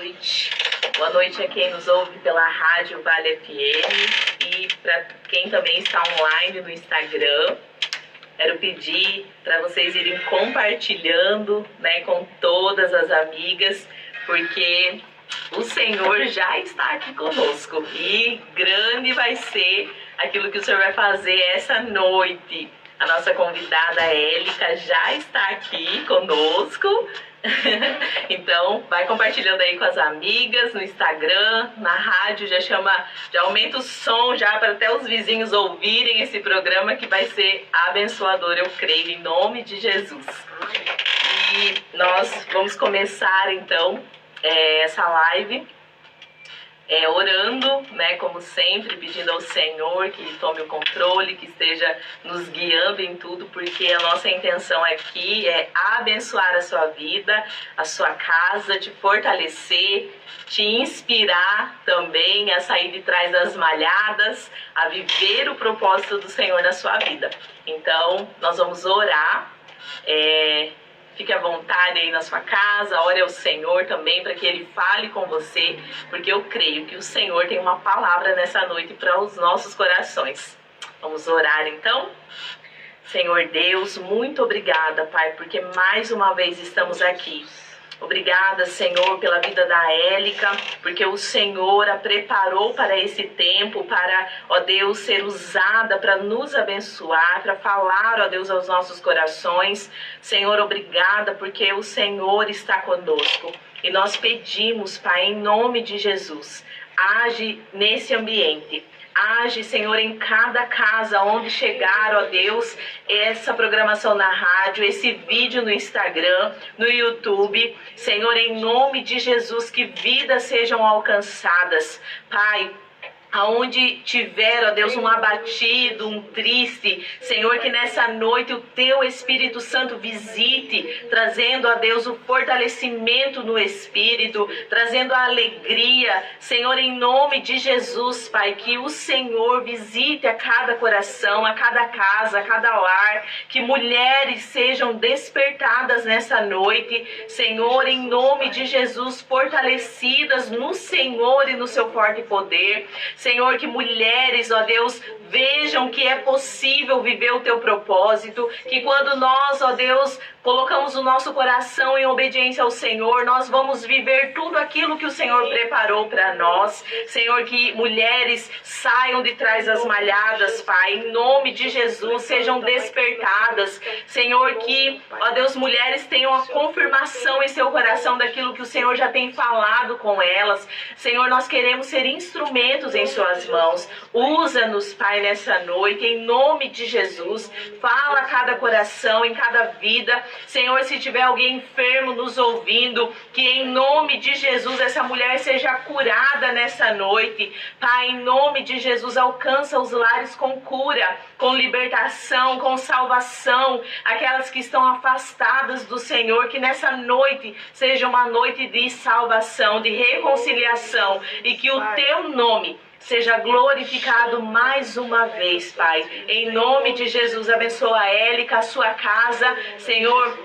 noite. Boa noite a quem nos ouve pela Rádio Vale FM e para quem também está online no Instagram. Quero pedir para vocês irem compartilhando, com todas as amigas, porque o Senhor já está aqui conosco e grande vai ser aquilo que o Senhor vai fazer essa noite. A nossa convidada Élica já está aqui conosco. Então, vai compartilhando aí com as amigas no Instagram, na rádio, já aumenta o som já para até os vizinhos ouvirem esse programa que vai ser abençoador, eu creio, em nome de Jesus. E nós vamos começar então essa live orando, como sempre, pedindo ao Senhor que Ele tome o controle, que esteja nos guiando em tudo, porque a nossa intenção aqui é abençoar a sua vida, a sua casa, te fortalecer, te inspirar também a sair de trás das malhadas, a viver o propósito do Senhor na sua vida. Então, nós vamos orar. Fique à vontade aí na sua casa, ore ao Senhor também para que Ele fale com você, porque eu creio que o Senhor tem uma palavra nessa noite para os nossos corações. Vamos orar então? Senhor Deus, muito obrigada, Pai, porque mais uma vez estamos aqui. Obrigada, Senhor, pela vida da Élica, porque o Senhor a preparou para esse tempo, para, ó Deus, ser usada para nos abençoar, para falar, ó Deus, aos nossos corações. Senhor, obrigada, porque o Senhor está conosco. E nós pedimos, Pai, em nome de Jesus, age nesse ambiente. Age, Senhor, em cada casa onde chegar, ó Deus, essa programação na rádio, esse vídeo no Instagram, no YouTube. Senhor, em nome de Jesus, que vidas sejam alcançadas. Pai, aonde tiver, ó Deus, um abatido, um triste, Senhor, que nessa noite o Teu Espírito Santo visite, trazendo, ó Deus, o fortalecimento no Espírito, trazendo a alegria, Senhor, em nome de Jesus, Pai, que o Senhor visite a cada coração, a cada casa, a cada lar, que mulheres sejam despertadas nessa noite, Senhor, em nome de Jesus, fortalecidas no Senhor e no Seu forte poder. Senhor, que mulheres, ó Deus, vejam que é possível viver o Teu propósito, que quando nós, ó Deus, colocamos o nosso coração em obediência ao Senhor, nós vamos viver tudo aquilo que o Senhor preparou para nós. Senhor, que mulheres saiam de trás das malhadas, Pai, em nome de Jesus, sejam despertadas. Senhor, que, ó Deus, mulheres tenham a confirmação em seu coração daquilo que o Senhor já tem falado com elas. Senhor, nós queremos ser instrumentos em Suas mãos. Usa-nos, Pai, nessa noite, em nome de Jesus. Fala a cada coração, em cada vida. Senhor, se tiver alguém enfermo nos ouvindo, que em nome de Jesus essa mulher seja curada nessa noite. Pai, em nome de Jesus, alcança os lares com cura, com libertação, com salvação. Aquelas que estão afastadas do Senhor, que nessa noite seja uma noite de salvação, de reconciliação, e que o Teu nome seja glorificado mais uma vez, Pai. Em nome de Jesus, abençoa a Élica, a sua casa. Senhor,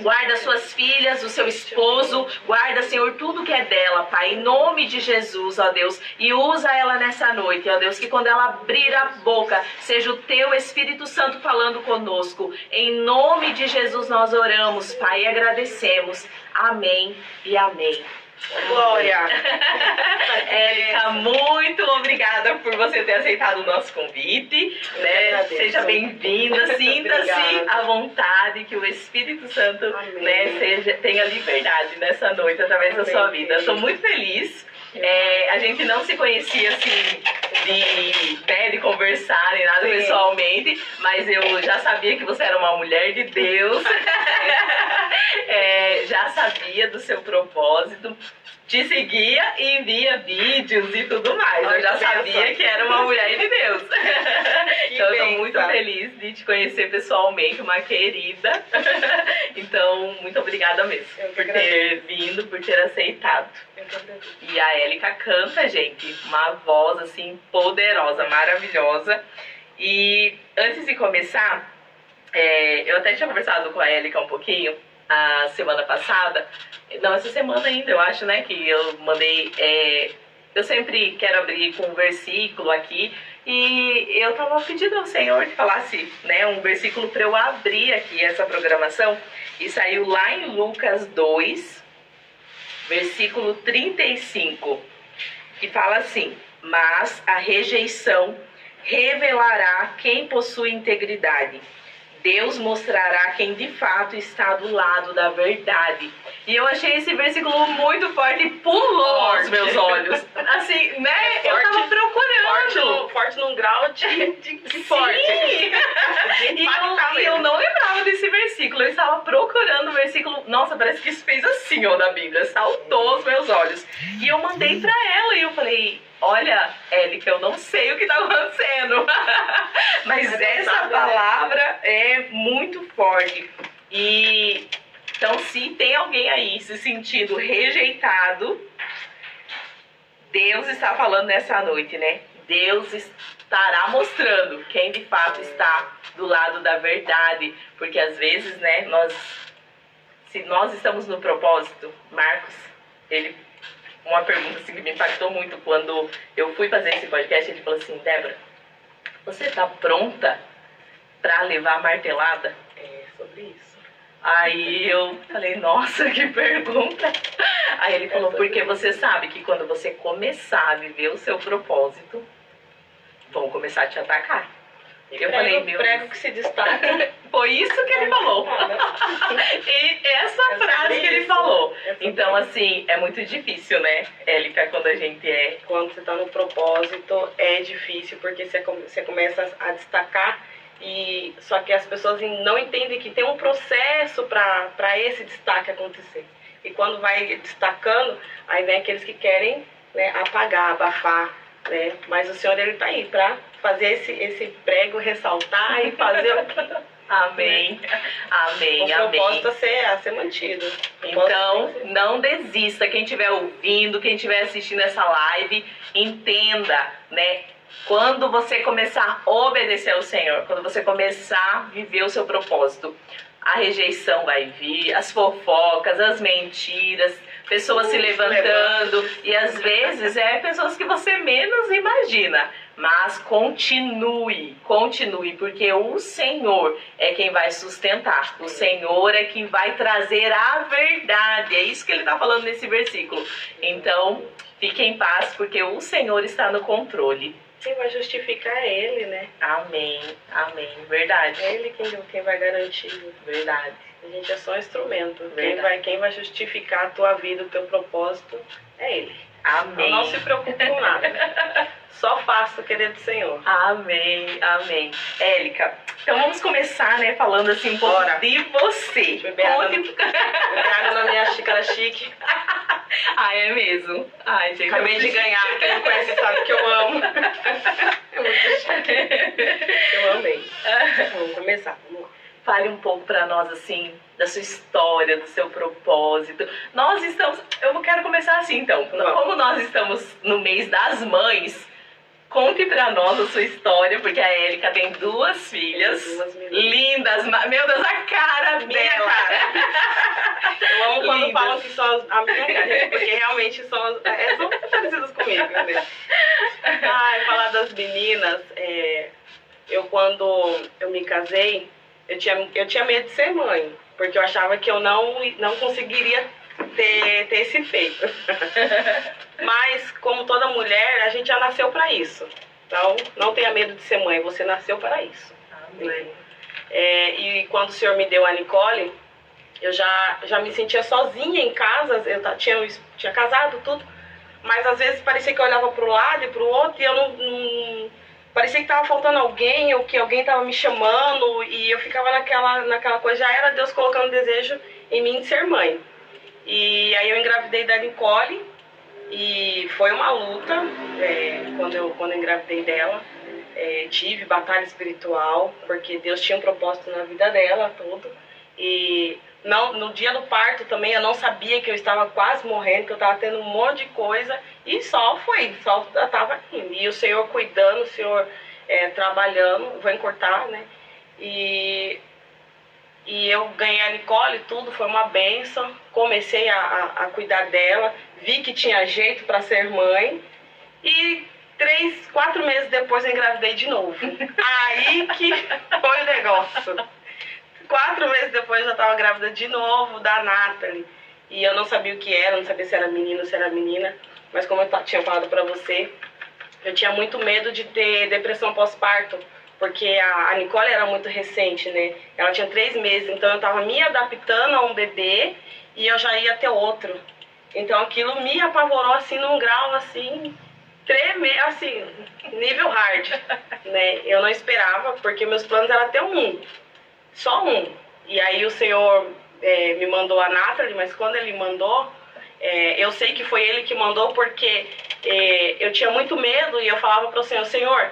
guarda suas filhas, o seu esposo. Guarda, Senhor, tudo que é dela, Pai. Em nome de Jesus, ó Deus. E usa ela nessa noite, ó Deus, que quando ela abrir a boca, seja o Teu Espírito Santo falando conosco. Em nome de Jesus nós oramos, Pai, e agradecemos. Amém e amém. Glória! Élica, muito obrigada por você ter aceitado o nosso convite. Seja bem-vinda, sinta-se à vontade, que o Espírito Santo tenha liberdade nessa noite através da sua vida. Estou muito feliz. A gente não se conhecia assim de conversar nem nada pessoalmente, mas eu já sabia que você era uma mulher de Deus. Já sabia do seu propósito, te seguia e envia vídeos e tudo mais. Eu já sabia que era uma mulher de Deus. Então eu estou muito feliz de te conhecer pessoalmente, uma querida. Então, muito obrigada mesmo por ter vindo, por ter aceitado. E a Élica canta, gente, uma voz assim poderosa, maravilhosa. E antes de começar, eu até tinha conversado com a Élica um pouquinho, a semana passada, não, essa semana ainda, eu acho, né, que eu mandei, eu sempre quero abrir com um versículo aqui, e eu tava pedindo ao Senhor que falasse, né, um versículo para eu abrir aqui essa programação, e saiu lá em Lucas 2, versículo 35, que fala assim: mas a rejeição revelará quem possui integridade. Deus mostrará quem de fato está do lado da verdade. E eu achei esse versículo muito forte e pulou aos meus olhos. Assim, né? Forte, eu tava procurando. Forte num grau de forte. Sim! E eu não lembrava desse versículo. Eu estava procurando o versículo. Nossa, parece que isso fez assim, ó, da Bíblia. Saltou aos meus olhos. E eu mandei pra ela e eu falei: olha, Élica, eu não sei o que está acontecendo, mas essa palavra é muito forte. E então, se tem alguém aí se sentindo rejeitado, Deus está falando nessa noite, né? Deus estará mostrando quem de fato está do lado da verdade, porque às vezes, né, se nós estamos no propósito, Marcos, uma pergunta assim, que me impactou muito quando eu fui fazer esse podcast. Ele falou assim: Débora, você está pronta para levar a martelada? É sobre isso. Aí eu falei: nossa, que pergunta. Aí ele falou: porque você sabe que quando você começar a viver o seu propósito, vão começar a te atacar. Eu falei: meu prego que se destaca. Foi isso que ele falou. E essa frase que ele falou. Então, assim, é muito difícil, né, Élica, quando a gente Quando você está no propósito, é difícil, porque você começa a destacar, e só que as pessoas não entendem que tem um processo para esse destaque acontecer. E quando vai destacando, aí vem aqueles que querem, né, apagar, abafar, né? Mas o Senhor, Ele está aí para fazer esse prego ressaltar e fazer o que... Amém, amém, o propósito a ser mantido. Então, não desista. Quem estiver ouvindo, quem estiver assistindo essa live, entenda, né? Quando você começar a obedecer ao Senhor, quando você começar a viver o seu propósito, a rejeição vai vir, as fofocas, as mentiras, pessoas se levantando, e às vezes pessoas que você menos imagina. Mas continue, porque o Senhor é quem vai sustentar. O Senhor é quem vai trazer a verdade. É isso que ele está falando nesse versículo. Então, fique em paz, porque o Senhor está no controle. Quem vai justificar é Ele, né? Amém, amém. Verdade. É Ele quem vai garantir. Verdade. A gente é só um instrumento. Verdade. Quem vai justificar a tua vida, o teu propósito, é Ele. Amém. Então não se preocupe com nada. Só faça o querer do Senhor. Amém, amém. Élica, então vamos começar, né, falando assim um pouco de você. Beber água na minha xícara chique. Ah, é mesmo? Ai, gente, acabei de ganhar. Quem me conhece sabe que eu amo. É muito chique. Eu amei. Vamos começar. Vamos lá. Fale um pouco para nós, assim, da sua história, do seu propósito. Nós estamos... Eu quero começar assim, então. Como nós estamos no mês das mães, conte para nós a sua história, porque a Élica tem duas filhas lindas. Meu Deus, a cara dela. Cara. Eu amo quando falam que são a minha cara, porque realmente são parecidas comigo, né? Ai, falar das meninas, quando eu me casei, eu tinha medo de ser mãe, porque eu achava que eu não conseguiria ter esse feito. Mas, como toda mulher, a gente já nasceu para isso. Então, não tenha medo de ser mãe, você nasceu para isso. Né? E quando o Senhor me deu a Nicole, eu já me sentia sozinha em casa. Eu tinha casado, tudo. Mas, às vezes, parecia que eu olhava para um lado e para o outro e eu não parecia que estava faltando alguém, ou que alguém estava me chamando, e eu ficava naquela coisa. Já era Deus colocando desejo em mim de ser mãe. E aí eu engravidei da Nicole, e foi uma luta. Quando eu engravidei dela, tive batalha espiritual, porque Deus tinha um propósito na vida dela, tudo. E no dia do parto também eu não sabia que eu estava quase morrendo, que eu estava tendo um monte de coisa, e só estava indo. E o Senhor cuidando, o Senhor trabalhando, vou encurtar, né? E E eu ganhei a Nicole, tudo, foi uma bênção. Comecei a cuidar dela, vi que tinha jeito para ser mãe. E 3, 4 meses depois eu engravidei de novo. Aí que foi o negócio. 4 meses depois eu já estava grávida de novo, da Nathalie. E eu não sabia o que era, não sabia se era menino ou se era menina. Mas como eu tinha falado pra você, eu tinha muito medo de ter depressão pós-parto. Porque a Nicole era muito recente, né? Ela tinha 3 meses, então eu tava me adaptando a um bebê e eu já ia ter outro. Então aquilo me apavorou assim num grau assim, tremer, assim, nível hard, né? Eu não esperava, porque meus planos eram ter um, só um. E aí o Senhor me mandou a Nathalie, mas quando ele mandou, eu sei que foi ele que mandou porque eu tinha muito medo e eu falava para o Senhor, Senhor,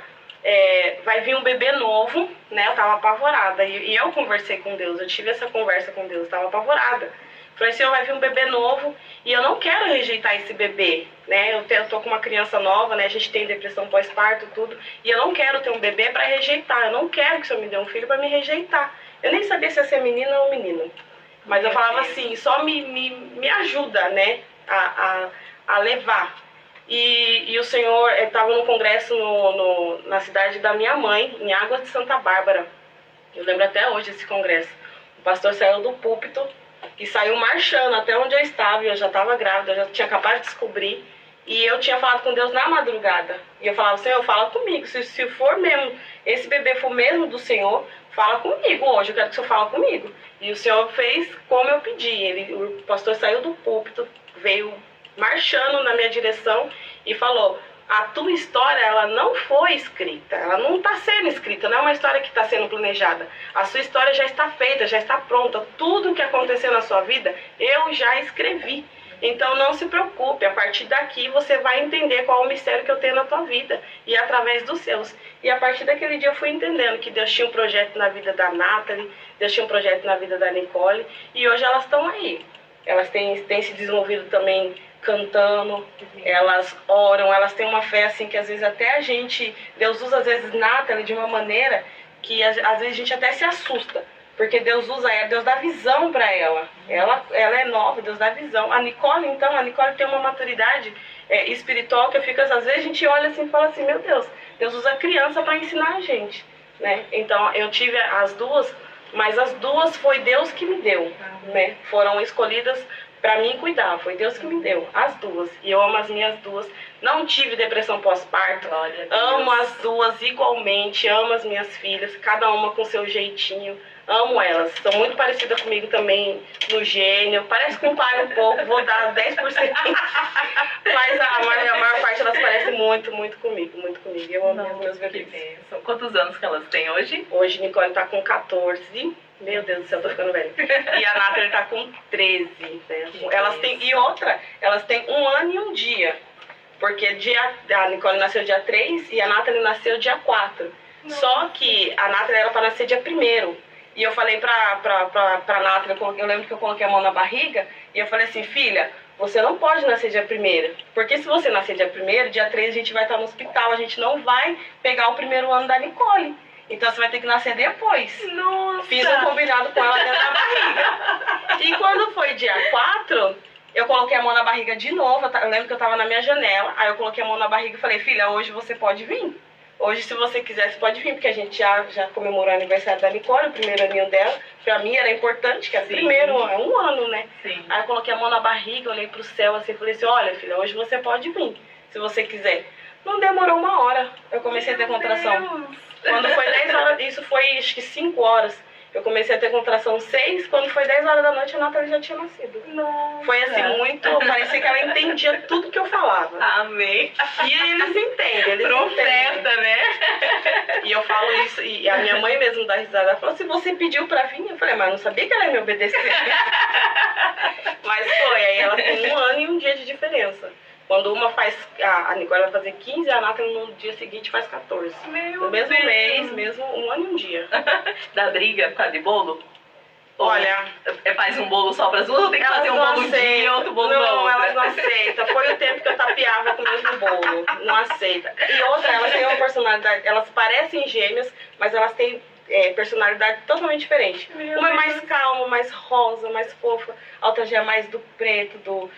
vai vir um bebê novo, né? Eu tava apavorada. E eu conversei com Deus, eu tive essa conversa com Deus, eu tava apavorada. Falei, Senhor, vai vir um bebê novo e eu não quero rejeitar esse bebê, né? Eu tô com uma criança nova, né? A gente tem depressão pós-parto, tudo. E eu não quero ter um bebê para rejeitar. Eu não quero que o Senhor me dê um filho para me rejeitar. Eu nem sabia se ia ser menina ou menino. Mas eu falava assim, só me ajuda, né? A levar. E o Senhor estava num congresso na cidade da minha mãe, em Águas de Santa Bárbara. Eu lembro até hoje desse congresso. O pastor saiu do púlpito e saiu marchando até onde eu estava. E eu já estava grávida, eu já tinha acabado de descobrir. E eu tinha falado com Deus na madrugada. E eu falava, Senhor, fala comigo. Se for mesmo, esse bebê for mesmo do Senhor, fala comigo hoje. Eu quero que o Senhor fale comigo. E o Senhor fez como eu pedi. O pastor saiu do púlpito, veio marchando na minha direção e falou, a tua história ela não foi escrita, ela não está sendo escrita, não é uma história que está sendo planejada, a sua história já está feita, já está pronta, tudo que aconteceu na sua vida eu já escrevi, então não se preocupe, a partir daqui você vai entender qual é o mistério que eu tenho na tua vida e através dos seus. E a partir daquele dia eu fui entendendo que Deus tinha um projeto na vida da Nathalie, Deus tinha um projeto na vida da Nicole e hoje elas estão aí, elas têm se desenvolvido também cantando, elas oram, elas têm uma fé assim que às vezes até Deus usa às vezes Nathalie de uma maneira que às vezes a gente até se assusta, porque Deus usa ela, Deus dá visão para ela é nova, Deus dá visão. A Nicole tem uma maturidade espiritual que eu fico, às vezes a gente olha assim e fala assim, meu Deus usa a criança para ensinar a gente, né? Então eu tive as duas, mas as duas foi Deus que me deu, né? Foram escolhidas para mim cuidar, foi Deus que me deu, as duas. E eu amo as minhas duas. Não tive depressão pós-parto. Amo as duas igualmente, amo as minhas filhas, cada uma com seu jeitinho. Amo elas. São muito parecidas comigo também no gênio. Parece com o pai um pouco, vou dar 10%. Mas a maior parte elas parecem muito, muito comigo, muito comigo. Eu amo meus bebês. Quantos anos que elas têm hoje? Hoje Nicole tá com 14. Meu Deus do céu, tô ficando velha. E a Nathalie tá com 13. Né? Elas têm 1 ano e 1 dia. Porque a Nicole nasceu dia 3 e a Nathalie nasceu dia 4. Nossa. Só que a Nathalie era pra nascer dia 1º. E eu falei pra Nathalie, eu lembro que eu coloquei a mão na barriga, e eu falei assim, filha, você não pode nascer dia 1º. Porque se você nascer dia 1º, dia 3 a gente vai estar no hospital, a gente não vai pegar o 1º ano da Nicole. Então você vai ter que nascer depois. Nossa! Fiz um combinado com ela dentro da barriga. E quando foi dia 4, eu coloquei a mão na barriga de novo. Eu lembro que eu tava na minha janela. Aí eu coloquei a mão na barriga e falei, filha, hoje você pode vir. Hoje, se você quiser, você pode vir. Porque a gente já comemorou o aniversário da Nicole, o 1º aninho dela. Pra mim era importante, que é primeiro, é 1 ano, né? Sim. Aí eu coloquei a mão na barriga, olhei pro céu assim e falei assim, olha, filha, hoje você pode vir, se você quiser. Não demorou 1 hora, eu comecei a ter contração. Quando foi 10 horas, isso foi acho que 5 horas, eu comecei a ter contração 6, quando foi 10 horas da noite a Nathalie já tinha nascido. Nossa. Foi assim muito, parecia que ela entendia tudo que eu falava. Amém. E eles entendem, eles Profeta, entendem. né? E eu falo isso, e a minha mãe mesmo dá risada, ela falou, se você pediu pra vir, eu falei, mas eu não sabia que ela ia me obedecer. Mas foi, aí ela tem 1 ano e 1 dia de diferença. Quando uma faz, a Nicole vai fazer 15, a Nathalie no dia seguinte faz 14. No mesmo mês, mesmo 1 ano e 1 dia. Dá briga por causa de bolo? Olha, faz um bolo só para as duas ou tem que fazer um bolo um dia e outro bolo não, outra? Elas não aceitam. Foi o tempo que eu tapeava com o mesmo bolo. Não aceita. E outra, elas têm uma personalidade, elas parecem gêmeas, mas elas têm personalidade totalmente diferente. Meu Uma é Deus. mais calma, mais rosa, mais fofa. A outra já é mais do preto,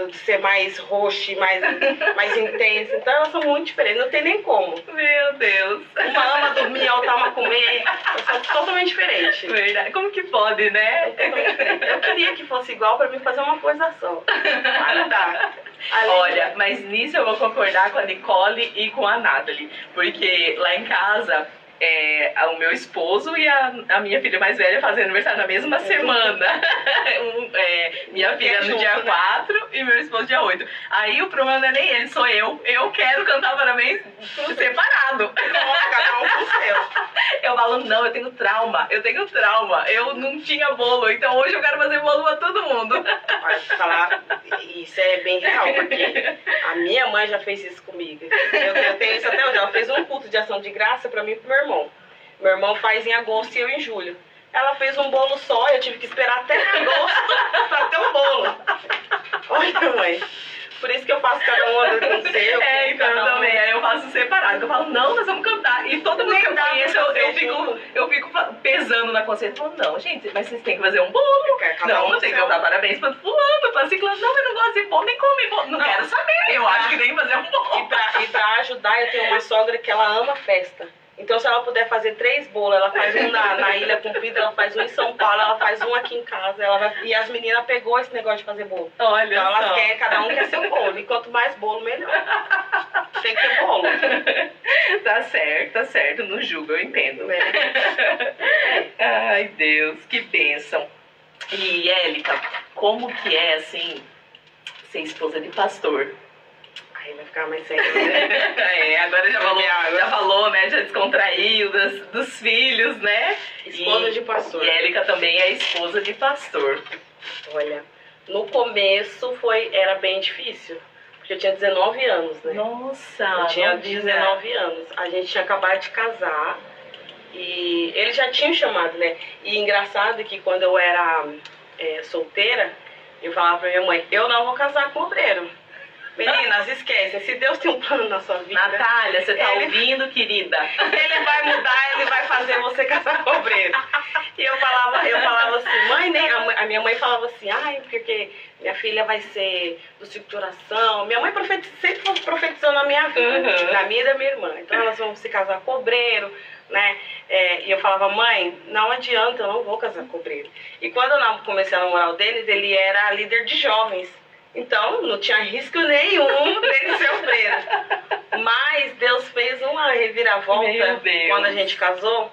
de ser mais roxo, mais intensa. Então elas são muito diferentes, não tem nem como. Meu Deus. Uma ama dormir, a outra ama comer. Elas são totalmente diferentes. Verdade. Como que pode, né? Eu queria que fosse igual pra mim fazer uma coisa só. Mas não dá. Olha, mas nisso eu vou concordar com a Nicole e com a Nathalie. Porque lá em casa, o meu esposo e a minha filha mais velha fazem aniversário na mesma semana. Minha filha no dia 4 e meu esposo dia 8. Aí o problema não é nem ele, sou eu. Eu quero cantar parabéns separado. Cada um com o seu. Eu falo, não, eu tenho trauma. Eu não tinha bolo, então hoje eu quero fazer bolo pra todo mundo. Olha, falar, isso é bem real, porque a minha mãe já fez isso comigo. Eu tenho isso até hoje. Ela fez um culto de ação de graça pra mim e pro meu irmão. Meu irmão faz em agosto e eu em julho. Ela fez um bolo só, eu tive que esperar até agosto pra ter um bolo. Olha, mãe. Por isso que eu faço cada um com o seu. Então eu também. Aí eu faço separado. Eu falo, não, nós vamos cantar. E todo mundo que eu conheço, eu fico pesando na consciência. Eu falo, não, gente, mas vocês têm que fazer um bolo. Não, tem que cantar parabéns pra fulano, pra ciclano. Não, eu não gosto de bolo, nem come bolo. Não quero saber. Eu acho que tem que fazer um bolo. E pra ajudar, eu tenho uma sogra que ela ama festa. Então, se ela puder fazer 3 bolos, ela faz um na Ilha Comprida, ela faz um em São Paulo, ela faz um aqui em casa. E as meninas pegou esse negócio de fazer bolo. Olha então, elas só. querem, cada um quer seu bolo. E quanto mais bolo, melhor. Tem que ter bolo. Tá certo. Não julgo, eu entendo. Ai, Deus, que bênção. E, Élica, como que é, assim, ser esposa de pastor? Aí vai ficar mais sério, né? Agora já falou, né? Já descontraiu dos filhos, né? Esposa de pastor. E Élica também é esposa de pastor. Olha, no começo era bem difícil. Porque eu tinha 19 anos, né? Nossa! Eu tinha 19 anos. A gente tinha acabado de casar. E ele já tinha chamado, né? E engraçado que quando eu era solteira, eu falava pra minha mãe, eu não vou casar com obreiro. Meninas, esquecem, se Deus tem um plano na sua vida... Natália, você tá ouvindo, querida? Ele vai mudar, ele vai fazer você casar com obreiro. E eu falava assim, mãe, a minha mãe falava assim, ai, porque minha filha vai ser do ciclo de oração. Minha mãe sempre profetizou na minha vida, na minha e da minha irmã. Então elas vão se casar com obreiro, né? E eu falava, mãe, não adianta, eu não vou casar com obreiro. E quando eu comecei a namorar o Denis, ele era líder de jovens. Então, não tinha risco nenhum dele ser obreiro. Mas Deus fez uma reviravolta quando a gente casou,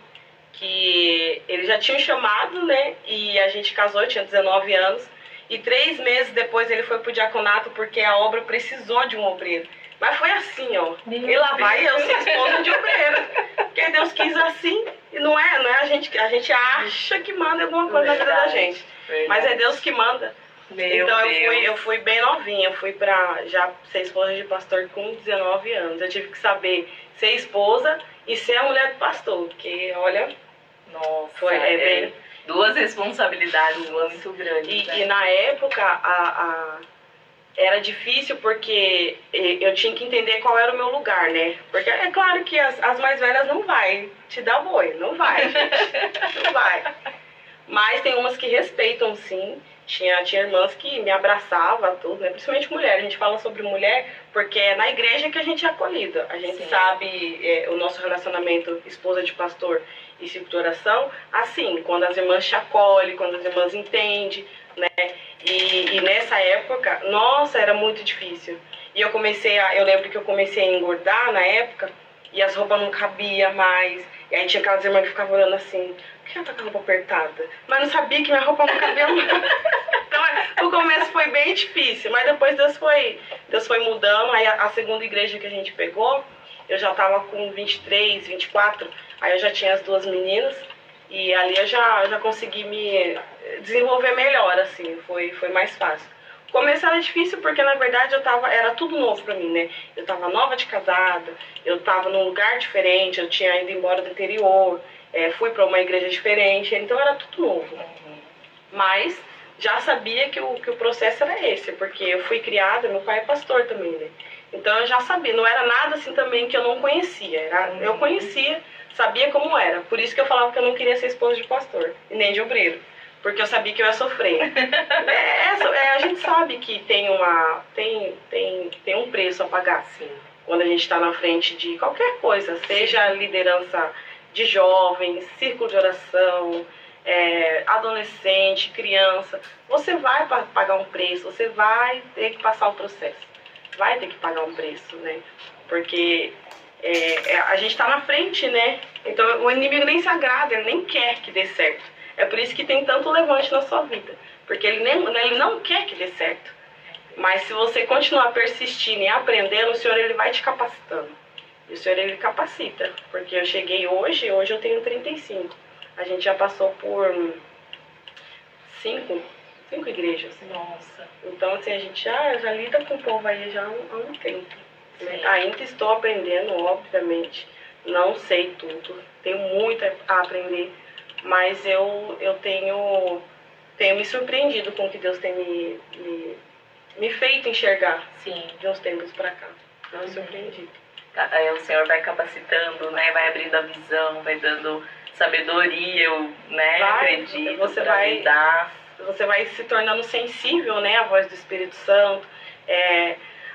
que ele já tinha chamado, né? E a gente casou, eu tinha 19 anos. E 3 meses depois ele foi pro diaconato porque a obra precisou de um obreiro. Mas foi assim, ó. E lá vai eu ser esposa de obreiro. Porque Deus quis assim. E não é a gente acha que manda alguma coisa na vida da gente. Mas é Deus que manda. Então eu fui bem novinha, eu fui pra já ser esposa de pastor com 19 anos. Eu tive que saber ser esposa e ser a mulher do pastor, porque olha, nossa, foi bem... duas responsabilidades muito grandes. E na época era difícil porque eu tinha que entender qual era o meu lugar, né? Porque é claro que as mais velhas não vai te dar boi, não vai, gente, não vai. Mas tem umas que respeitam, sim. Tinha irmãs que me abraçavam, tudo, né? Principalmente mulher. A gente fala sobre mulher porque é na igreja que a gente é acolhida. A gente sabe o nosso relacionamento esposa de pastor e ciclo de oração, assim, quando as irmãs te acolhem, quando as irmãs entendem, né? E nessa época, nossa, era muito difícil. E eu lembro que eu comecei a engordar na época e as roupas não cabiam mais. E aí tinha aquelas irmãs que ficavam olhando assim, por que ela tá com a roupa apertada? Mas não sabia que minha roupa não cabia mais. Então o começo foi bem difícil, mas depois Deus foi mudando. Aí a segunda igreja que a gente pegou, eu já tava com 23, 24, aí eu já tinha as 2 meninas. E ali eu já consegui me desenvolver melhor, assim, foi mais fácil. O começo era difícil porque, na verdade, era tudo novo pra mim, né? Eu tava nova de casada, eu tava num lugar diferente, eu tinha ido embora do interior, fui pra uma igreja diferente, então era tudo novo. Mas já sabia que o processo era esse, porque eu fui criada, meu pai é pastor também, né? Então eu já sabia, não era nada assim também que eu não conhecia, eu conhecia, sabia como era. Por isso que eu falava que eu não queria ser esposa de pastor, e nem de obreiro, porque eu sabia que eu ia sofrer. A gente sabe que tem um preço a pagar, Sim. quando a gente está na frente de qualquer coisa, seja liderança de jovens, círculo de oração, adolescente, criança, você vai pagar um preço, você vai ter que passar um processo, vai ter que pagar um preço, né? Porque a gente está na frente, né? Então o inimigo nem se agrada, ele nem quer que dê certo. É por isso que tem tanto levante na sua vida, porque ele não quer que dê certo. Mas se você continuar persistindo e aprendendo, o Senhor ele vai te capacitando. E o Senhor ele capacita, porque eu cheguei hoje eu tenho 35. A gente já passou por 5 igrejas. Nossa. Então, assim, a gente já lida com o povo aí já há um tempo. Né? Ainda estou aprendendo, obviamente. Não sei tudo. Tenho muito a aprender. Mas eu tenho me surpreendido com o que Deus tem me feito enxergar. Sim. De uns tempos para cá. Me surpreendido. O Senhor vai capacitando, né? Vai abrindo a visão, vai dando sabedoria, eu, né? Acredito. Você vai se tornando sensível, né? À voz do Espírito Santo.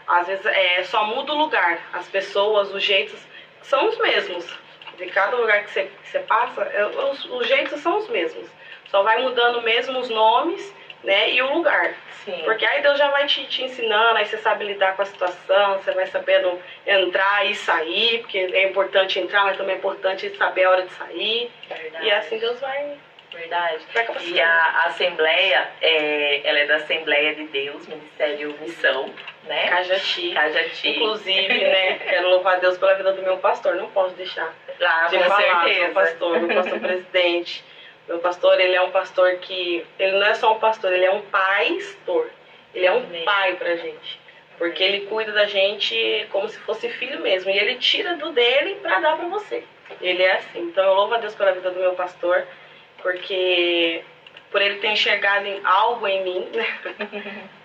Às vezes só muda o lugar. As pessoas, os jeitos são os mesmos. De cada lugar que você passa, os jeitos são os mesmos. Só vai mudando mesmo os nomes, né? E o lugar. Sim. Porque aí Deus já vai te ensinando, aí você sabe lidar com a situação, você vai sabendo entrar e sair, porque é importante entrar, mas também é importante saber a hora de sair. Verdade. E assim Deus vai... Verdade. Vai E a Assembleia, ela é da Assembleia de Deus, Ministério Missão, né? Cajati. Inclusive, né? Quero louvar a Deus pela vida do meu pastor, não posso deixar de com falar, certeza. meu pastor presidente. Meu pastor, ele é um pastor que... Ele não é só um pastor, ele é um pastor. Ele é um pai pra gente. Porque ele cuida da gente como se fosse filho mesmo. E ele tira do dele pra dar pra você. Ele é assim. Então eu louvo a Deus pela vida do meu pastor. Porque... Por ele ter enxergado algo em mim,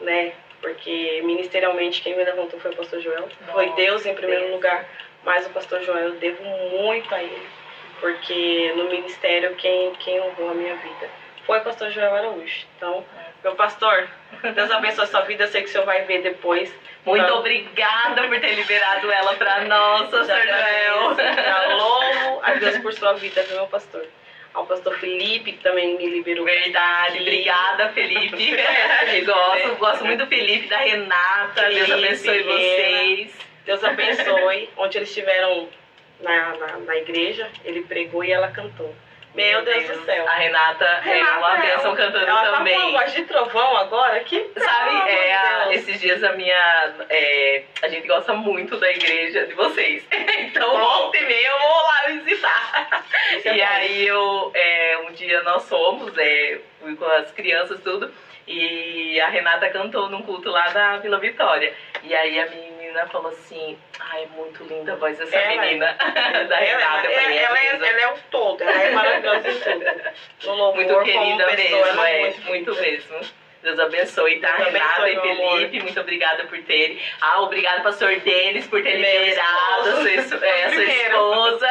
né? Porque ministerialmente quem me levantou foi o pastor Joel. Nossa, foi Deus em primeiro lugar. Mas o pastor Joel, eu devo muito a ele. Porque no ministério quem honrou a minha vida foi o pastor Joel Araújo. Então, meu pastor, Deus abençoe a sua vida, eu sei que o senhor vai ver depois. Muito então, obrigada por ter liberado ela para nós, pastor Joel. Já louvo a Deus por sua vida, meu pastor. Ao pastor Felipe, que também me liberou. Verdade, obrigada, Felipe. Gosto muito do Felipe, da Renata. Felipe, Deus abençoe vocês. Deus abençoe. Onde eles estiveram na igreja, ele pregou e ela cantou. Meu Deus do céu. A Renata é uma bênção cantando ela também. Ela tá com uma voz de trovão agora, que sabe, esses dias a gente gosta muito da igreja de vocês. Então, volta e meia eu vou lá visitar. E aí, um dia nós fomos, fui com as crianças tudo, e a Renata cantou num culto lá da Vila Vitória. E aí a menina falou assim, ai, é muito linda a voz dessa menina, da Renata. Ela é o todo, ela é maravilhosa em tudo. No louvor, muito querida pessoa, mesmo, muito mesmo. Deus abençoe, tá? Deus Renata abençoe, e Felipe, amor. Muito obrigada por terem. Obrigado, pastor Denis, por ter liberado a sua esposa.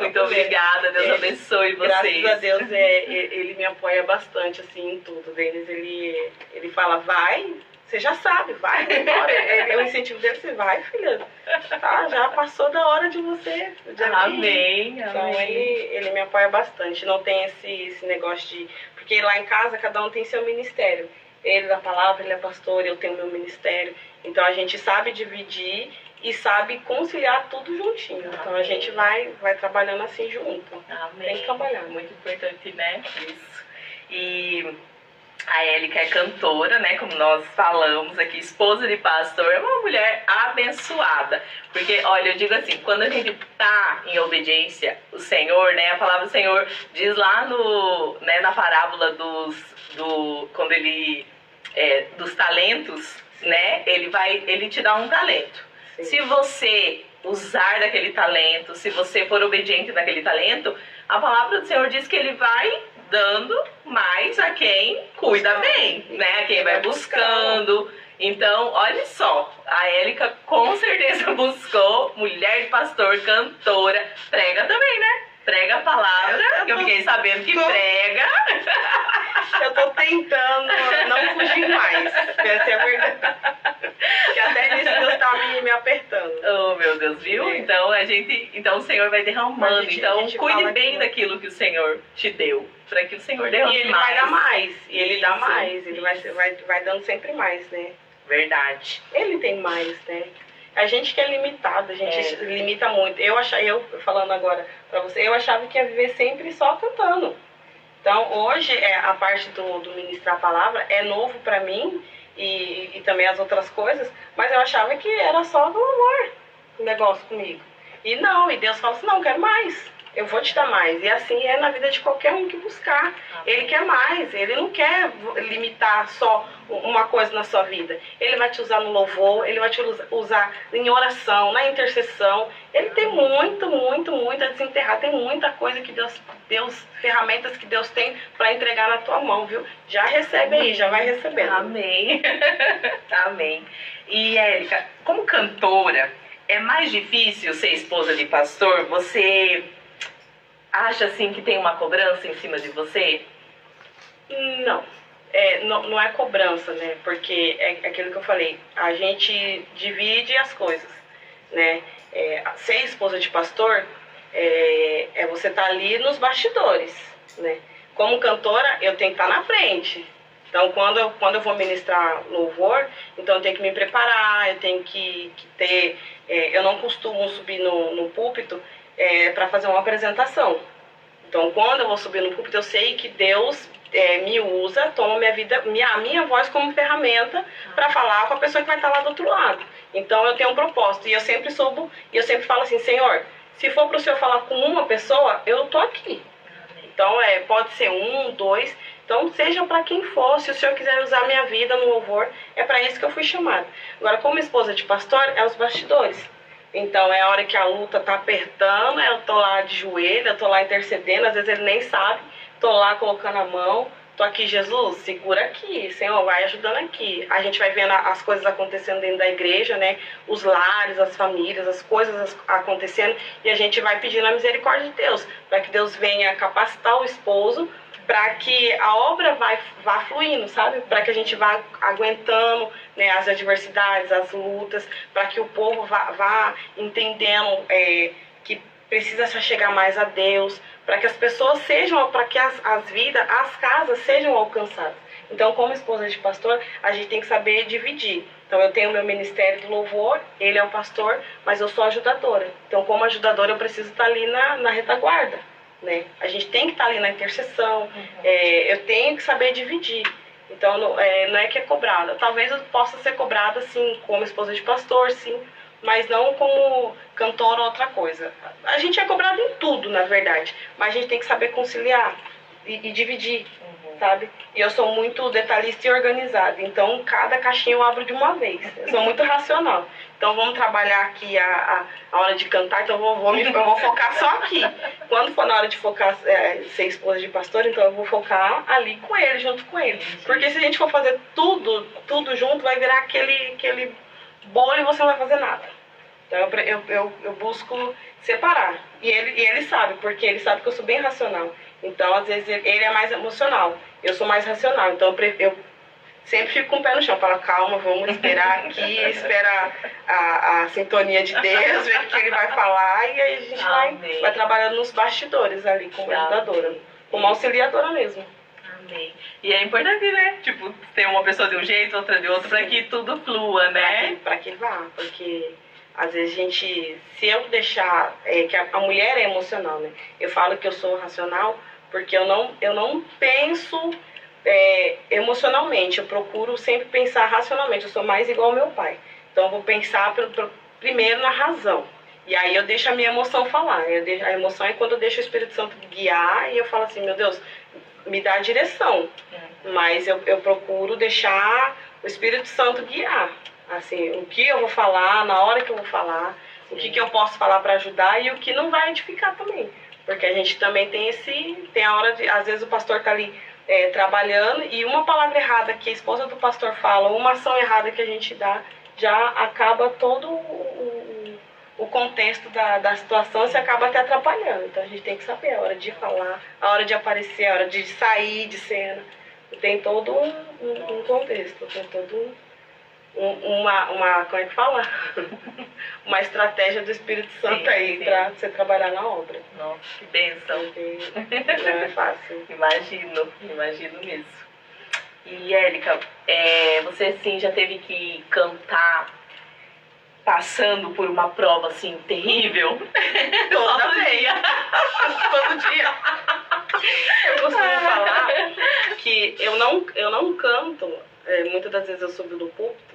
Muito obrigada, Deus abençoe vocês. Graças a Deus, ele me apoia bastante, assim, em tudo. Denis, ele fala, vai, você já sabe, vai, embora. Eu incentivo dele, você vai, filha. Tá, já passou da hora de você. Amém, Então, amém. ele me apoia bastante. Não tem esse negócio de... Porque lá em casa, cada um tem seu ministério. Ele da palavra, ele é pastor, eu tenho meu ministério. Então, a gente sabe dividir e sabe conciliar tudo juntinho. Amém. Então, a gente vai trabalhando assim junto. Amém. Tem que trabalhar. Muito importante, né? Isso. E... a Élica é cantora, né, como nós falamos aqui, esposa de pastor, é uma mulher abençoada. Porque, olha, eu digo assim, quando a gente tá em obediência, o Senhor, né, a palavra do Senhor diz lá na parábola quando ele, dos talentos, né, ele te dá um talento. Sim. Se você usar daquele talento, se você for obediente naquele talento, a palavra do Senhor diz que ele vai dando mais a quem cuida bem, né? A quem vai buscando. Então, olha só, a Élica com certeza buscou mulher de pastor, cantora, prega também, né? Prega a palavra, que eu fiquei sabendo que prega. Eu tô tentando não fugir mais, essa é a verdade. Que até nisso Deus tá me apertando. Oh, meu Deus, viu? É. Então o Senhor vai derramando. A gente Cuide fala bem que- daquilo que o Senhor te deu, para que o Senhor derrame E ele mais. vai dar mais, e ele dá Isso, mais, ele vai dando sempre mais, né? Verdade. Ele tem mais, né? A gente que é limitado, a gente limita muito. Eu falando agora pra você, eu achava que ia viver sempre só cantando. Então, hoje, a parte do ministrar a palavra é novo pra mim e também as outras coisas, mas eu achava que era só do amor o negócio comigo. E não, e Deus fala assim, não, quero mais. Eu vou te dar mais. E assim é na vida de qualquer um que buscar. Ele quer mais, ele não quer limitar só uma coisa na sua vida. Ele vai te usar no louvor, ele vai te usar em oração, na intercessão. Ele tem muito a desenterrar. Tem muita coisa que Deus ferramentas que Deus tem para entregar na tua mão, viu? Já recebe aí, já vai recebendo. Amém. Amém. E Élica, como cantora, é mais difícil ser esposa de pastor? Você acha assim que tem uma cobrança em cima de você? Não. Não é cobrança, né? Porque é aquilo que eu falei, a gente divide as coisas, né? Ser esposa de pastor você estar ali nos bastidores, né? Como cantora, eu tenho que estar na frente. Então, quando eu vou ministrar louvor, então eu tenho que me preparar, eu tenho que ter... eu não costumo subir no púlpito para fazer uma apresentação. Então, quando eu vou subir no púlpito, eu sei que Deus me usa, toma a minha voz como ferramenta para falar com a pessoa que vai estar lá do outro lado. Então, eu tenho um propósito e eu sempre subo e eu sempre falo assim, Senhor, se for para o Senhor falar com uma pessoa, eu tô aqui. Então, pode ser 1, 2, então seja para quem for, se o Senhor quiser usar a minha vida no louvor, é para isso que eu fui chamada. Agora, como esposa de pastor, é os bastidores. Então, é a hora que a luta tá apertando, eu tô lá de joelho, eu tô lá intercedendo, às vezes ele nem sabe, tô lá colocando a mão, tô aqui, Jesus, segura aqui, Senhor, vai ajudando aqui. A gente vai vendo as coisas acontecendo dentro da igreja, né? Os lares, as famílias, as coisas acontecendo, e a gente vai pedindo a misericórdia de Deus, para que Deus venha capacitar o esposo, para que a obra vá fluindo, sabe? Para que a gente vá aguentando, né, as adversidades, as lutas, para que o povo vá entendendo que precisa se chegar mais a Deus, para que as pessoas sejam, para que as vidas, as casas sejam alcançadas. Então, como esposa de pastor, a gente tem que saber dividir. Então, eu tenho o meu ministério do louvor, ele é o pastor, mas eu sou ajudadora. Então, como ajudadora, eu preciso estar ali na retaguarda. Né? A gente tem que estar ali na intercessão, eu tenho que saber dividir. Então, não é que é cobrada. Talvez eu possa ser cobrada, sim, como esposa de pastor, sim, mas não como cantora ou outra coisa. A gente é cobrado em tudo, na verdade, mas a gente tem que saber conciliar e dividir, sabe? E eu sou muito detalhista e organizada, então cada caixinha eu abro de uma vez. Eu sou muito racional. Então vamos trabalhar aqui a hora de cantar, então eu vou focar só aqui. Quando for na hora de focar, ser esposa de pastor, então eu vou focar ali com ele, junto com ele. Porque se a gente for fazer tudo junto, vai virar aquele bolo e você não vai fazer nada. Então eu busco separar. E ele sabe, porque ele sabe que eu sou bem racional. Então, às vezes, ele é mais emocional. Eu sou mais racional. Então, eu sempre fico com o pé no chão. Falo, calma, vamos esperar aqui, espera a sintonia de Deus, ver o que ele vai falar. E aí a gente vai trabalhando nos bastidores ali, como ajudadora. Como auxiliadora mesmo. Amém. E é importante, né? Tipo, ter uma pessoa de um jeito, outra de outro, para que tudo flua, né? Para que vá, porque... Às vezes se eu deixar, que a mulher é emocional, né? Eu falo que eu sou racional porque eu não penso emocionalmente, eu procuro sempre pensar racionalmente, eu sou mais igual ao meu pai. Então eu vou pensar primeiro na razão, e aí eu deixo a minha emoção falar. A emoção é quando eu deixo o Espírito Santo guiar e eu falo assim, meu Deus, me dá a direção, mas eu procuro deixar o Espírito Santo guiar. Assim, o que eu vou falar, na hora que eu vou falar, o que eu posso falar para ajudar e o que não vai edificar também. Porque a gente também tem a hora de, às vezes o pastor tá ali trabalhando e uma palavra errada que a esposa do pastor fala, uma ação errada que a gente dá, já acaba todo o contexto da situação, se acaba até atrapalhando. Então a gente tem que saber a hora de falar, a hora de aparecer, a hora de sair de cena. Tem todo um contexto, tem todo como é que fala? Uma estratégia do Espírito Santo aí para você trabalhar na obra. Nossa, que bênção. Não é fácil. Imagino mesmo. E Élica, você assim já teve que cantar passando por uma prova assim terrível? Todo dia. Todo dia. Eu costumo falar que eu não canto, muitas das vezes eu subo do púlpito,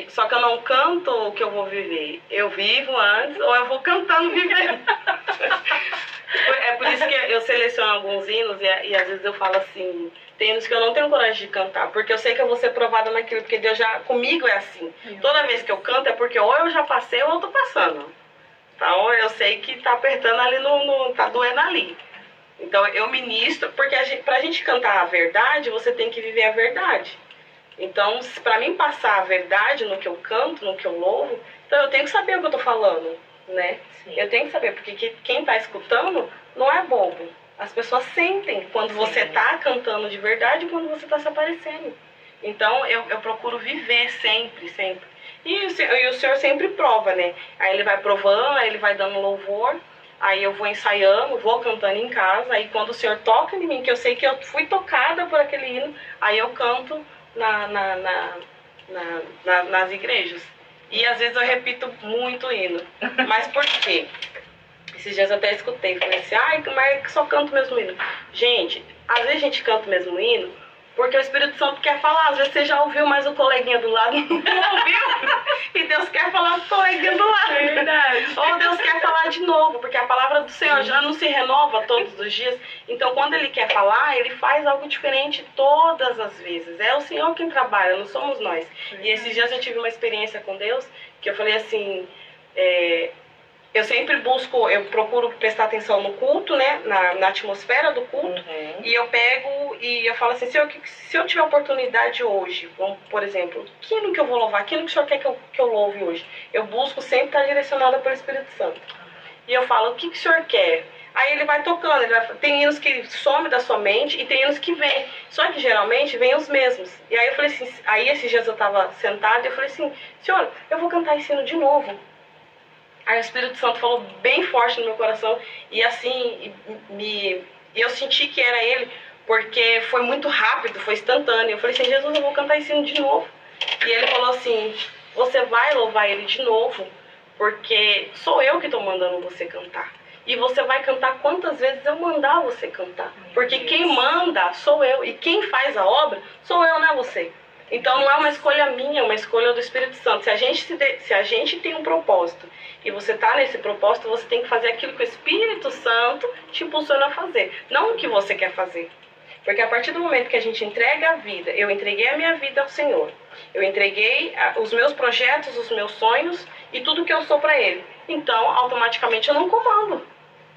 só que eu não canto o que eu vou viver. Eu vivo antes ou eu vou cantando vivendo. É por isso que eu seleciono alguns hinos e às vezes eu falo assim, tem hinos que eu não tenho coragem de cantar, porque eu sei que eu vou ser provada naquilo, porque Deus já, comigo é assim. Toda vez que eu canto é porque ou eu já passei ou eu tô passando. Então eu sei que tá apertando ali, tá doendo ali. Então eu ministro, porque pra gente cantar a verdade, você tem que viver a verdade. Então, para mim passar a verdade no que eu canto, no que eu louvo, então eu tenho que saber o que eu tô falando, né? Sim. Eu tenho que saber, porque quem tá escutando não é bobo. As pessoas sentem quando você tá cantando de verdade e quando você tá se aparecendo. Então, eu procuro viver sempre. E o Senhor sempre prova, né? Aí ele vai provando, aí ele vai dando louvor, aí eu vou ensaiando, vou cantando em casa, aí quando o Senhor toca em mim, que eu sei que eu fui tocada por aquele hino, aí eu canto nas igrejas. E às vezes eu repito muito o hino. Mas por quê? Esses dias eu até escutei, falei assim, mas só canto o mesmo hino. Gente, às vezes a gente canta o mesmo hino porque o Espírito Santo quer falar. Às vezes você já ouviu, mas o coleguinha do lado não ouviu. E Deus quer falar com o coleguinha do lado. É verdade. Ou Deus quer falar de novo, porque a palavra do Senhor já não se renova todos os dias. Então, quando Ele quer falar, Ele faz algo diferente todas as vezes. É o Senhor quem trabalha, não somos nós. E esses dias eu tive uma experiência com Deus, que eu falei assim... eu sempre eu procuro prestar atenção no culto, né? Na atmosfera do culto. E eu pego e eu falo assim, se eu tiver oportunidade hoje, por exemplo, que hino que eu vou louvar, que hino que o Senhor quer que eu louve hoje? Eu busco sempre estar direcionada pelo Espírito Santo. E eu falo, o que o Senhor quer? Aí ele vai tocando, tem hinos que some da sua mente e tem hinos que vem. Só que geralmente vem os mesmos. E aí eu falei assim, aí esses dias eu estava sentada e eu falei assim, Senhor, eu vou cantar esse hino de novo. Aí o Espírito Santo falou bem forte no meu coração e assim, eu senti que era ele, porque foi muito rápido, foi instantâneo. Eu falei assim, Jesus, eu vou cantar esse hino de novo. E ele falou assim, você vai louvar ele de novo, porque sou eu que estou mandando você cantar. E você vai cantar quantas vezes eu mandar você cantar. Porque quem manda sou eu, e quem faz a obra sou eu, não é você. Então não é uma escolha minha, é uma escolha do Espírito Santo. Se a gente tem um propósito e você está nesse propósito, você tem que fazer aquilo que o Espírito Santo te impulsiona a fazer, não o que você quer fazer. Porque a partir do momento que a gente entrega a vida, eu entreguei a minha vida ao Senhor, eu entreguei os meus projetos, os meus sonhos e tudo que eu sou para Ele. Então, automaticamente eu não comando.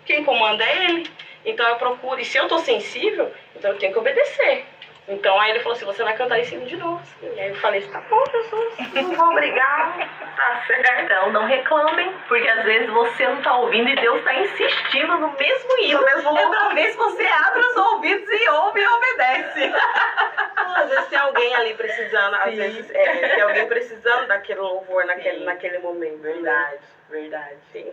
Quem comanda é Ele. Então eu procuro, e se eu estou sensível, então eu tenho que obedecer. Então aí ele falou assim, você vai cantar esse hino de novo. E aí eu falei, tá bom, Jesus, não vou brigar, tá certo. Então não reclamem, porque às vezes você não tá ouvindo e Deus tá insistindo no mesmo hino. No mesmo lugar. Outra vez você abre os ouvidos e ouve e obedece. Às vezes tem alguém ali precisando, às vezes tem alguém precisando daquele louvor naquele momento. Verdade.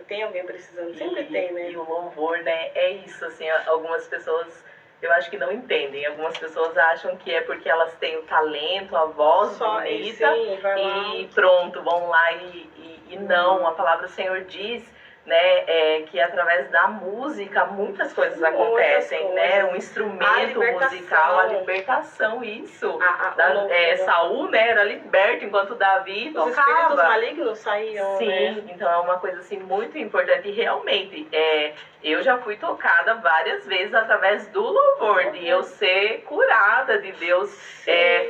Tem alguém precisando, sempre tem, né? E o louvor, né, é isso, assim, algumas pessoas... Eu acho que não entendem. Algumas pessoas acham que é porque elas têm o talento, a voz bonita e pronto, vão lá e não. A palavra do Senhor diz, né, que através da música muitas coisas acontecem, né? Um instrumento musical, a libertação, isso. Saul, né, era liberto enquanto Davi tocava. Os espíritos malignos saíam, sim, né? Então é uma coisa assim muito importante e realmente eu já fui tocada várias vezes através do louvor, de eu ser curada, de Deus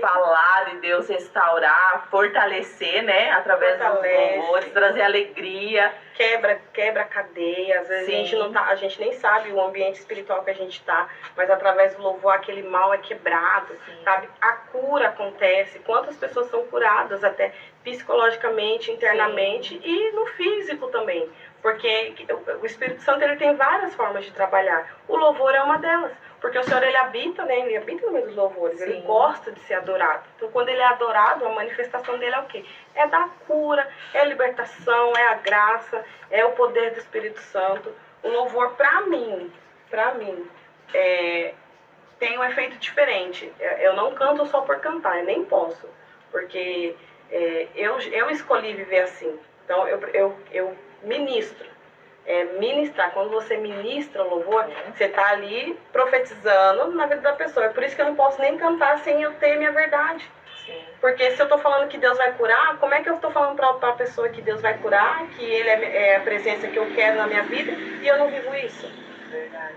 falar, de Deus restaurar, fortalecer, né, através dos louvores, trazer alegria. Quebra quebra a cadeia, às vezes Sim. a gente nem sabe o ambiente espiritual que a gente tá, mas através do louvor aquele mal é quebrado, Sim. sabe? A cura acontece, quantas pessoas são curadas até psicologicamente, internamente Sim. e no físico também, porque o Espírito Santo ele tem várias formas de trabalhar, o louvor é uma delas, porque o Senhor ele habita, né? Ele habita no meio dos louvores, Sim. ele gosta de ser adorado, então quando ele é adorado, a manifestação dele é o quê? É da cura, é a libertação, é a graça, é o poder do Espírito Santo. O louvor, pra mim, tem um efeito diferente. Eu não canto só por cantar, eu nem posso, porque eu escolhi viver assim. Então eu ministro. Ministrar, quando você ministra o louvor, você está ali profetizando na vida da pessoa. É por isso que eu não posso nem cantar sem eu ter minha verdade. Sim. Porque se eu estou falando que Deus vai curar, como é que eu estou falando para a pessoa que Deus vai curar, que Ele é a presença que eu quero na minha vida, e eu não vivo isso? Verdade.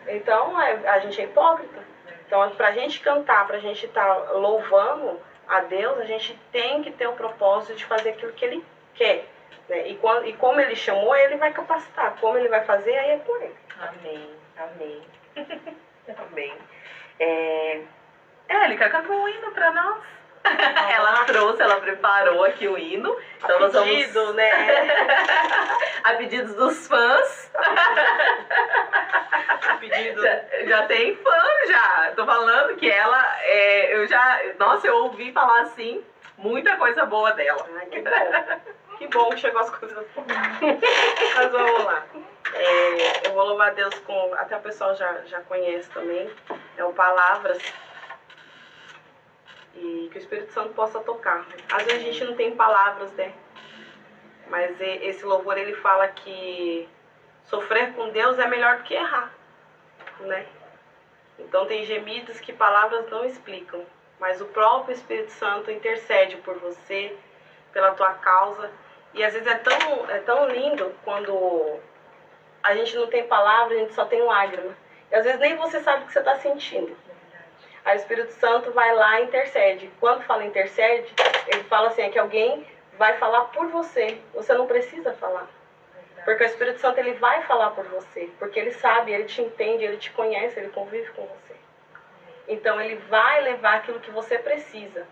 Então, a gente é hipócrita. Então, para a gente cantar, para a gente estar louvando a Deus, a gente tem que ter o propósito de fazer aquilo que Ele quer. Né? E como Ele chamou, Ele vai capacitar. Como Ele vai fazer, aí é com Ele. Amém, amém. Amém. Élica, canta um hino pra nós. Ela trouxe, ela preparou aqui o hino. Então nós vamos... né? A pedidos dos fãs. A pedido... Já tem fã, já. Tô falando que ela... Nossa, eu ouvi falar assim, muita coisa boa dela. Ai, que bom. Que bom que chegou as coisas boas. Mas vamos lá. Eu vou louvar a Deus com... Até o pessoal já conhece também. É o Palavras. E que o Espírito Santo possa tocar. Às vezes a gente não tem palavras, né? Mas esse louvor, ele fala que sofrer com Deus é melhor do que errar, né? Então tem gemidos que palavras não explicam. Mas o próprio Espírito Santo intercede por você, pela tua causa. E às vezes é tão lindo quando a gente não tem palavra, a gente só tem lágrima. E às vezes nem você sabe o que você está sentindo. Aí o Espírito Santo vai lá e intercede. Quando fala intercede, ele fala assim, é que alguém vai falar por você. Você não precisa falar. Porque o Espírito Santo ele vai falar por você. Porque ele sabe, ele te entende, ele te conhece, ele convive com você. Então ele vai levar aquilo que você precisa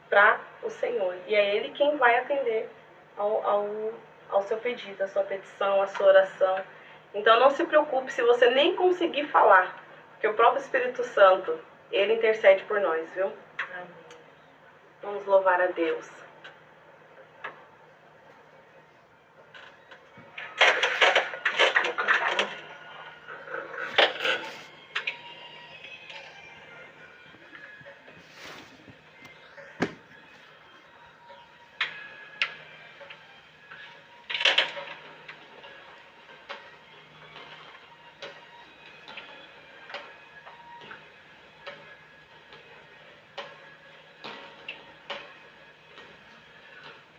para o Senhor. E é ele quem vai atender ao seu pedido, a sua petição, a sua oração. Então não se preocupe se você nem conseguir falar. Porque o próprio Espírito Santo, ele intercede por nós, viu? Amém. Vamos louvar a Deus.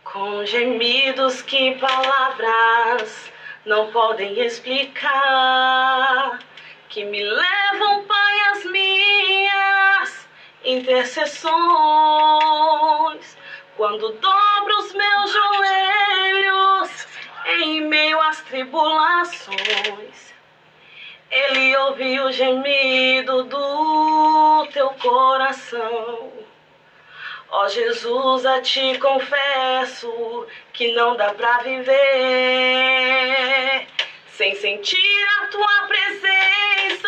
Com gemidos que palavras não podem explicar, que me levam, Pai, às minhas intercessões. Quando dobro os meus joelhos em meio às tribulações, Ele ouve o gemido do teu coração. Ó Jesus, a ti confesso que não dá pra viver sem sentir a tua presença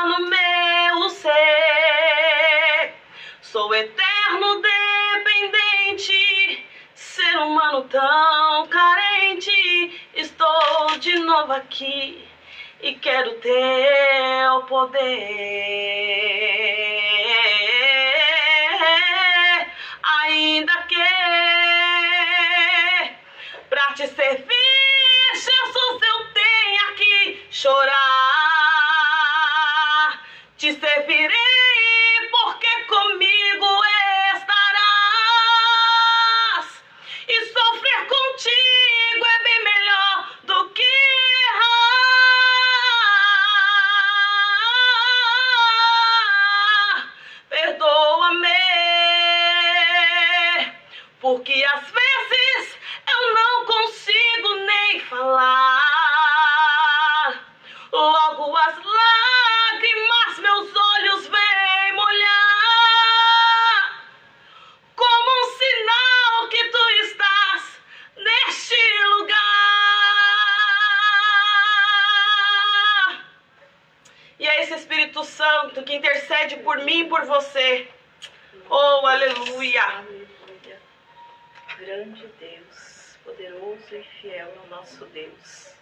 no meu ser. Sou eterno dependente, ser humano tão carente. Estou de novo aqui e quero teu poder. Ainda que pra te servir, Jesus, eu tenha que chorar. Te servirei porque comigo estarás. E sofrer contigo é bem melhor do que errar. Perdoa-me, porque as vezes eu não consigo nem falar. Logo as lágrimas meus olhos vêm molhar, como um sinal que tu estás neste lugar. E é esse Espírito Santo que intercede por mim e por você. Oh, aleluia! Aleluia. Grande Deus, poderoso e fiel é o nosso Deus.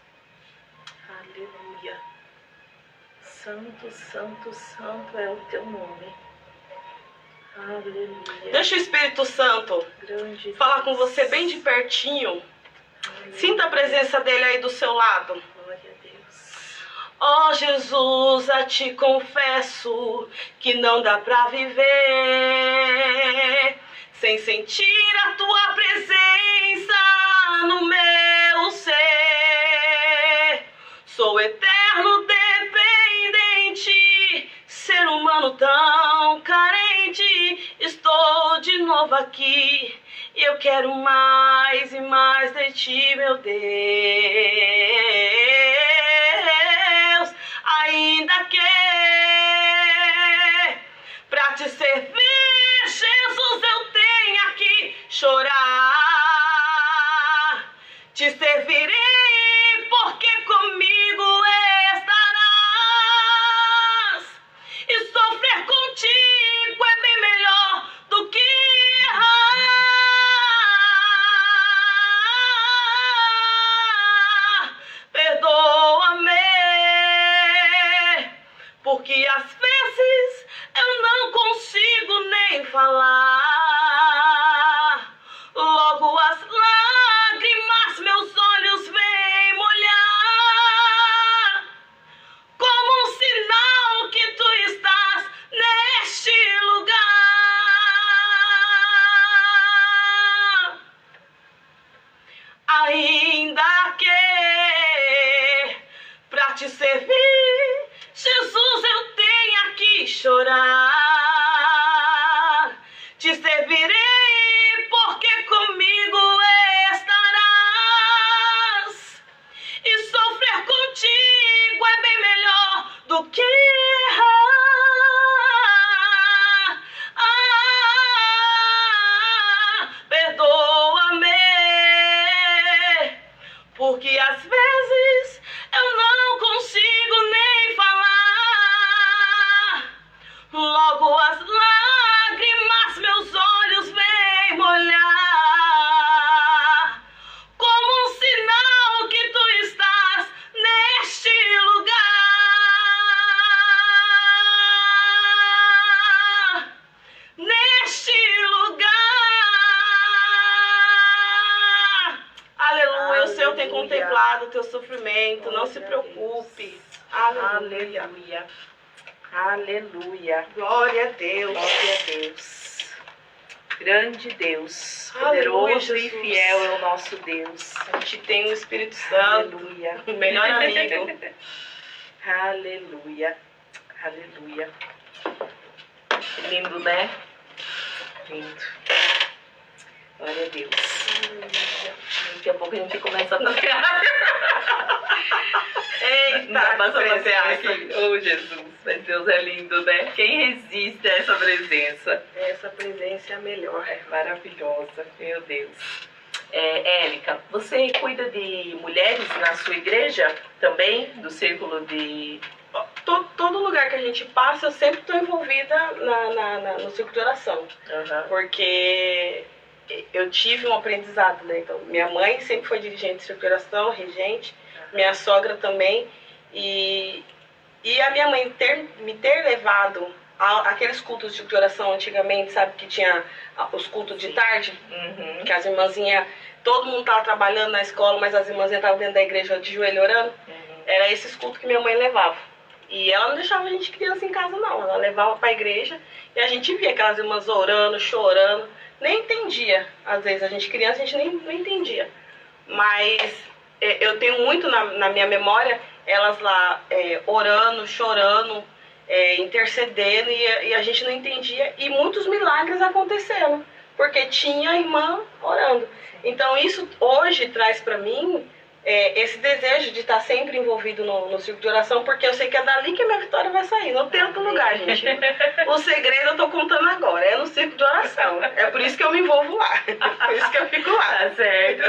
Aleluia. Santo, santo, santo é o teu nome. Aleluia. Deixa o Espírito Santo Grande falar Deus. com você bem de pertinho. Aleluia. Sinta a presença dele aí do seu lado. Glória a Deus. Ó Jesus, a ti confesso que não dá pra viver sem sentir a tua presença no meu ser. Sou eterno dependente, ser humano tão carente. Estou de novo aqui e eu quero mais e mais de ti, meu Deus. Ainda que pra te servir, Jesus, eu tenha que chorar. Te servirei porque comigo estarás. E sofrer contigo é bem melhor do que errar. Perdoa-me, porque às vezes eu não consigo nem falar. Logo as lágrimas meus olhos vêm molhar, como um sinal que tu estás neste lugar. Ainda que pra te servir, Jesus, eu tenha que chorar. Te servirei porque comigo estarás. E sofrer contigo é bem melhor do que errar. Perdoa-me, porque às vezes eu não consigo nem falar. Logo as lágrimas meus olhos vêm molhar, como um sinal que tu estás neste lugar. Neste lugar. Aleluia. O Senhor tem Aleluia. contemplado o teu sofrimento. Não se Glória a preocupe. Aleluia. Aleluia. Aleluia. Glória a Deus. Glória a Deus. Grande Deus, Aleluia, poderoso e Jesus. fiel é o nosso Deus. A gente tem o Espírito Santo, Aleluia. o melhor amigo. Aleluia. Aleluia. Lindo, né? Lindo. Glória a Deus. Daqui a pouco a gente começa a tocar. Eita, Passa a passear presença. aqui. Oh, Jesus. Mas Deus é lindo, né? Quem resiste a essa presença? Essa presença é a melhor. É maravilhosa, meu Deus. Élica, você cuida de mulheres na sua igreja também? Do círculo de... Todo lugar que a gente passa, eu sempre estou envolvida no círculo de oração. Aham. Porque eu tive um aprendizado, né? Então, minha mãe sempre foi dirigente de círculo de oração, regente, minha sogra também. E a minha mãe me ter levado àqueles cultos de oração antigamente, sabe? Que tinha os cultos de tarde, Uhum. que as irmãzinhas, todo mundo estava trabalhando na escola, mas as irmãzinhas estavam dentro da igreja de joelho orando. Uhum. Era esses cultos que minha mãe levava. E ela não deixava a gente criança em casa, não. Ela levava para a igreja e a gente via aquelas irmãs orando, chorando. Nem entendia. Às vezes a gente criança, a gente nem entendia. Mas eu tenho muito na minha memória elas lá orando, chorando, intercedendo e a gente não entendia. E muitos milagres aconteceram. porque tinha irmã orando. Então isso hoje traz para mim esse desejo de estar sempre envolvido no círculo de oração, porque eu sei que é dali que a minha vitória vai sair, não tem outro lugar, gente. O segredo eu tô contando agora, é no círculo de oração. É por isso que eu me envolvo lá, por isso que eu fico lá. Tá certo.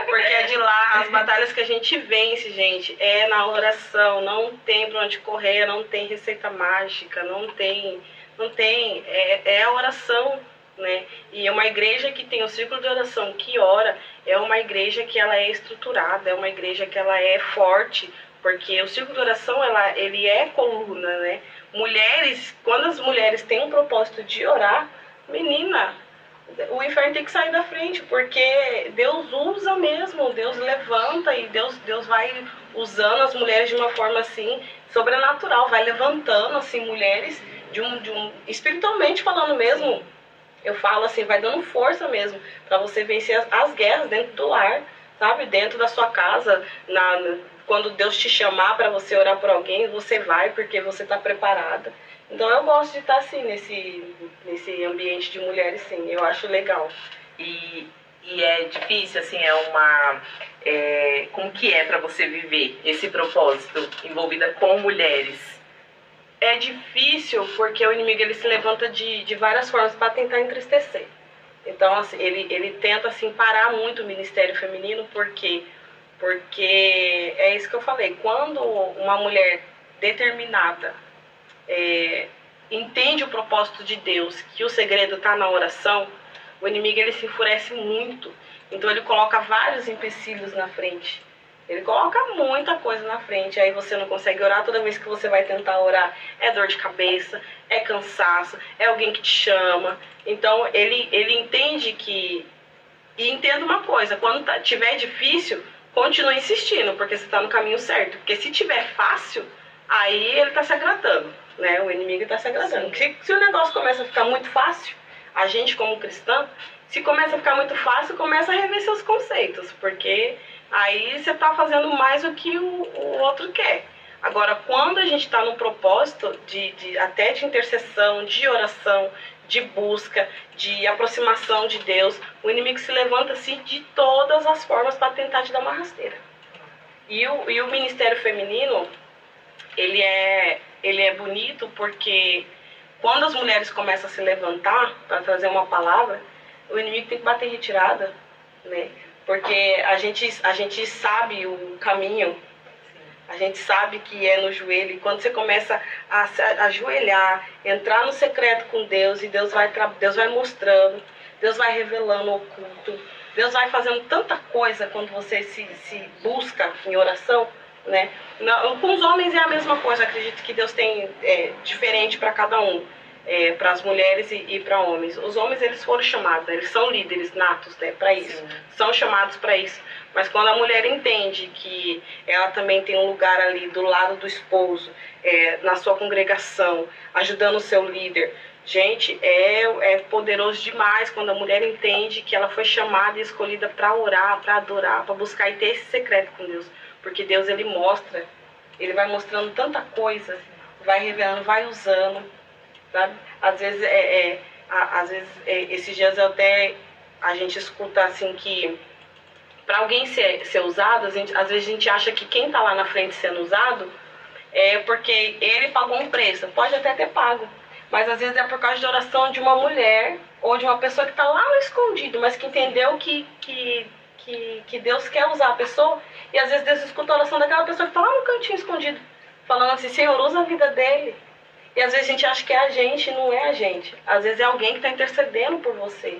Porque é de lá, as batalhas que a gente vence, gente, é na oração, não tem pra onde correr, não tem receita mágica, não tem, é a oração, né? E uma igreja que tem o círculo de oração, que ora, é uma igreja que ela é estruturada, é uma igreja que ela é forte, porque o círculo de oração, ele é coluna, né? Mulheres, quando as mulheres têm um propósito de orar, menina, o inferno tem que sair da frente, porque Deus usa mesmo, Deus levanta e Deus vai usando as mulheres de uma forma assim, sobrenatural, vai levantando assim mulheres espiritualmente falando mesmo. Eu falo assim, vai dando força mesmo para você vencer as guerras dentro do lar, sabe? Dentro da sua casa, quando Deus te chamar para você orar por alguém, você vai porque você está preparada. Então eu gosto de estar assim nesse ambiente de mulheres, sim. Eu acho legal. E é difícil, assim, como que é para você viver esse propósito envolvida com mulheres? É difícil porque o inimigo ele se levanta de várias formas para tentar entristecer. Então, assim, ele tenta assim, parar muito o ministério feminino, porque é isso que eu falei. Quando uma mulher determinada entende o propósito de Deus, que o segredo está na oração, o inimigo ele se enfurece muito. Então ele coloca vários empecilhos na frente. Ele coloca muita coisa na frente, aí você não consegue orar. Toda vez que você vai tentar orar, é dor de cabeça, é cansaço, é alguém que te chama. Então, ele entende que... E entenda uma coisa, quando tiver difícil, continue insistindo, porque você está no caminho certo. Porque se tiver fácil, aí ele está se agradando, né? O inimigo está se agradando. Se o negócio começa a ficar muito fácil, a gente como cristã, se começa a ficar muito fácil, começa a rever seus conceitos, porque... aí você está fazendo mais do que o outro quer. Agora, quando a gente está num propósito até de intercessão, de oração, de busca, de aproximação de Deus, o inimigo se levanta assim de todas as formas para tentar te dar uma rasteira. E o ministério feminino, ele é bonito porque quando as mulheres começam a se levantar para trazer uma palavra, o inimigo tem que bater em retirada, né? Porque a gente sabe o caminho, a gente sabe que é no joelho. E quando você começa a ajoelhar, entrar no secreto com Deus, e Deus vai mostrando, Deus vai revelando o oculto, Deus vai fazendo tanta coisa quando você se busca em oração, né? Com os homens é a mesma coisa, acredito que Deus tem diferente para cada um. Para as mulheres e para homens. Os homens, eles foram chamados, eles são líderes natos, né, para isso. Sim. São chamados para isso. Mas quando a mulher entende que ela também tem um lugar ali do lado do esposo, na sua congregação, ajudando o seu líder, gente, é poderoso demais quando a mulher entende que ela foi chamada e escolhida para orar, para adorar, para buscar e ter esse secreto com Deus. Porque Deus, ele mostra, ele vai mostrando tanta coisa, vai revelando, vai usando. Sabe? Às vezes, esses dias a gente escuta assim que para alguém ser usado, às vezes a gente acha que quem está lá na frente sendo usado é porque ele pagou um preço. Pode até ter pago, mas às vezes é por causa de oração de uma mulher ou de uma pessoa que está lá no escondido, mas que entendeu que Deus quer usar a pessoa. E às vezes Deus escuta a oração daquela pessoa que está lá no cantinho escondido, falando assim: Senhor, usa a vida dele. E às vezes a gente acha que é a gente, não é a gente. Às vezes é alguém que está intercedendo por você.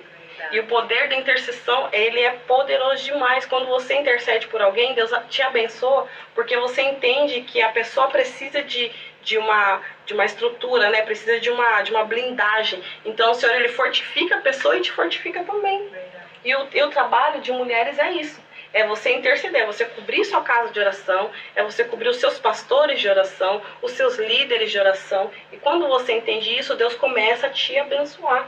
E o poder da intercessão, ele é poderoso demais. Quando você intercede por alguém, Deus te abençoa, porque você entende que a pessoa precisa de uma estrutura, né? Precisa de uma blindagem. Então o Senhor, ele fortifica a pessoa e te fortifica também. E o trabalho de mulheres é isso. É você interceder, é você cobrir sua casa de oração, é você cobrir os seus pastores de oração, os seus líderes de oração. E quando você entende isso, Deus começa a te abençoar.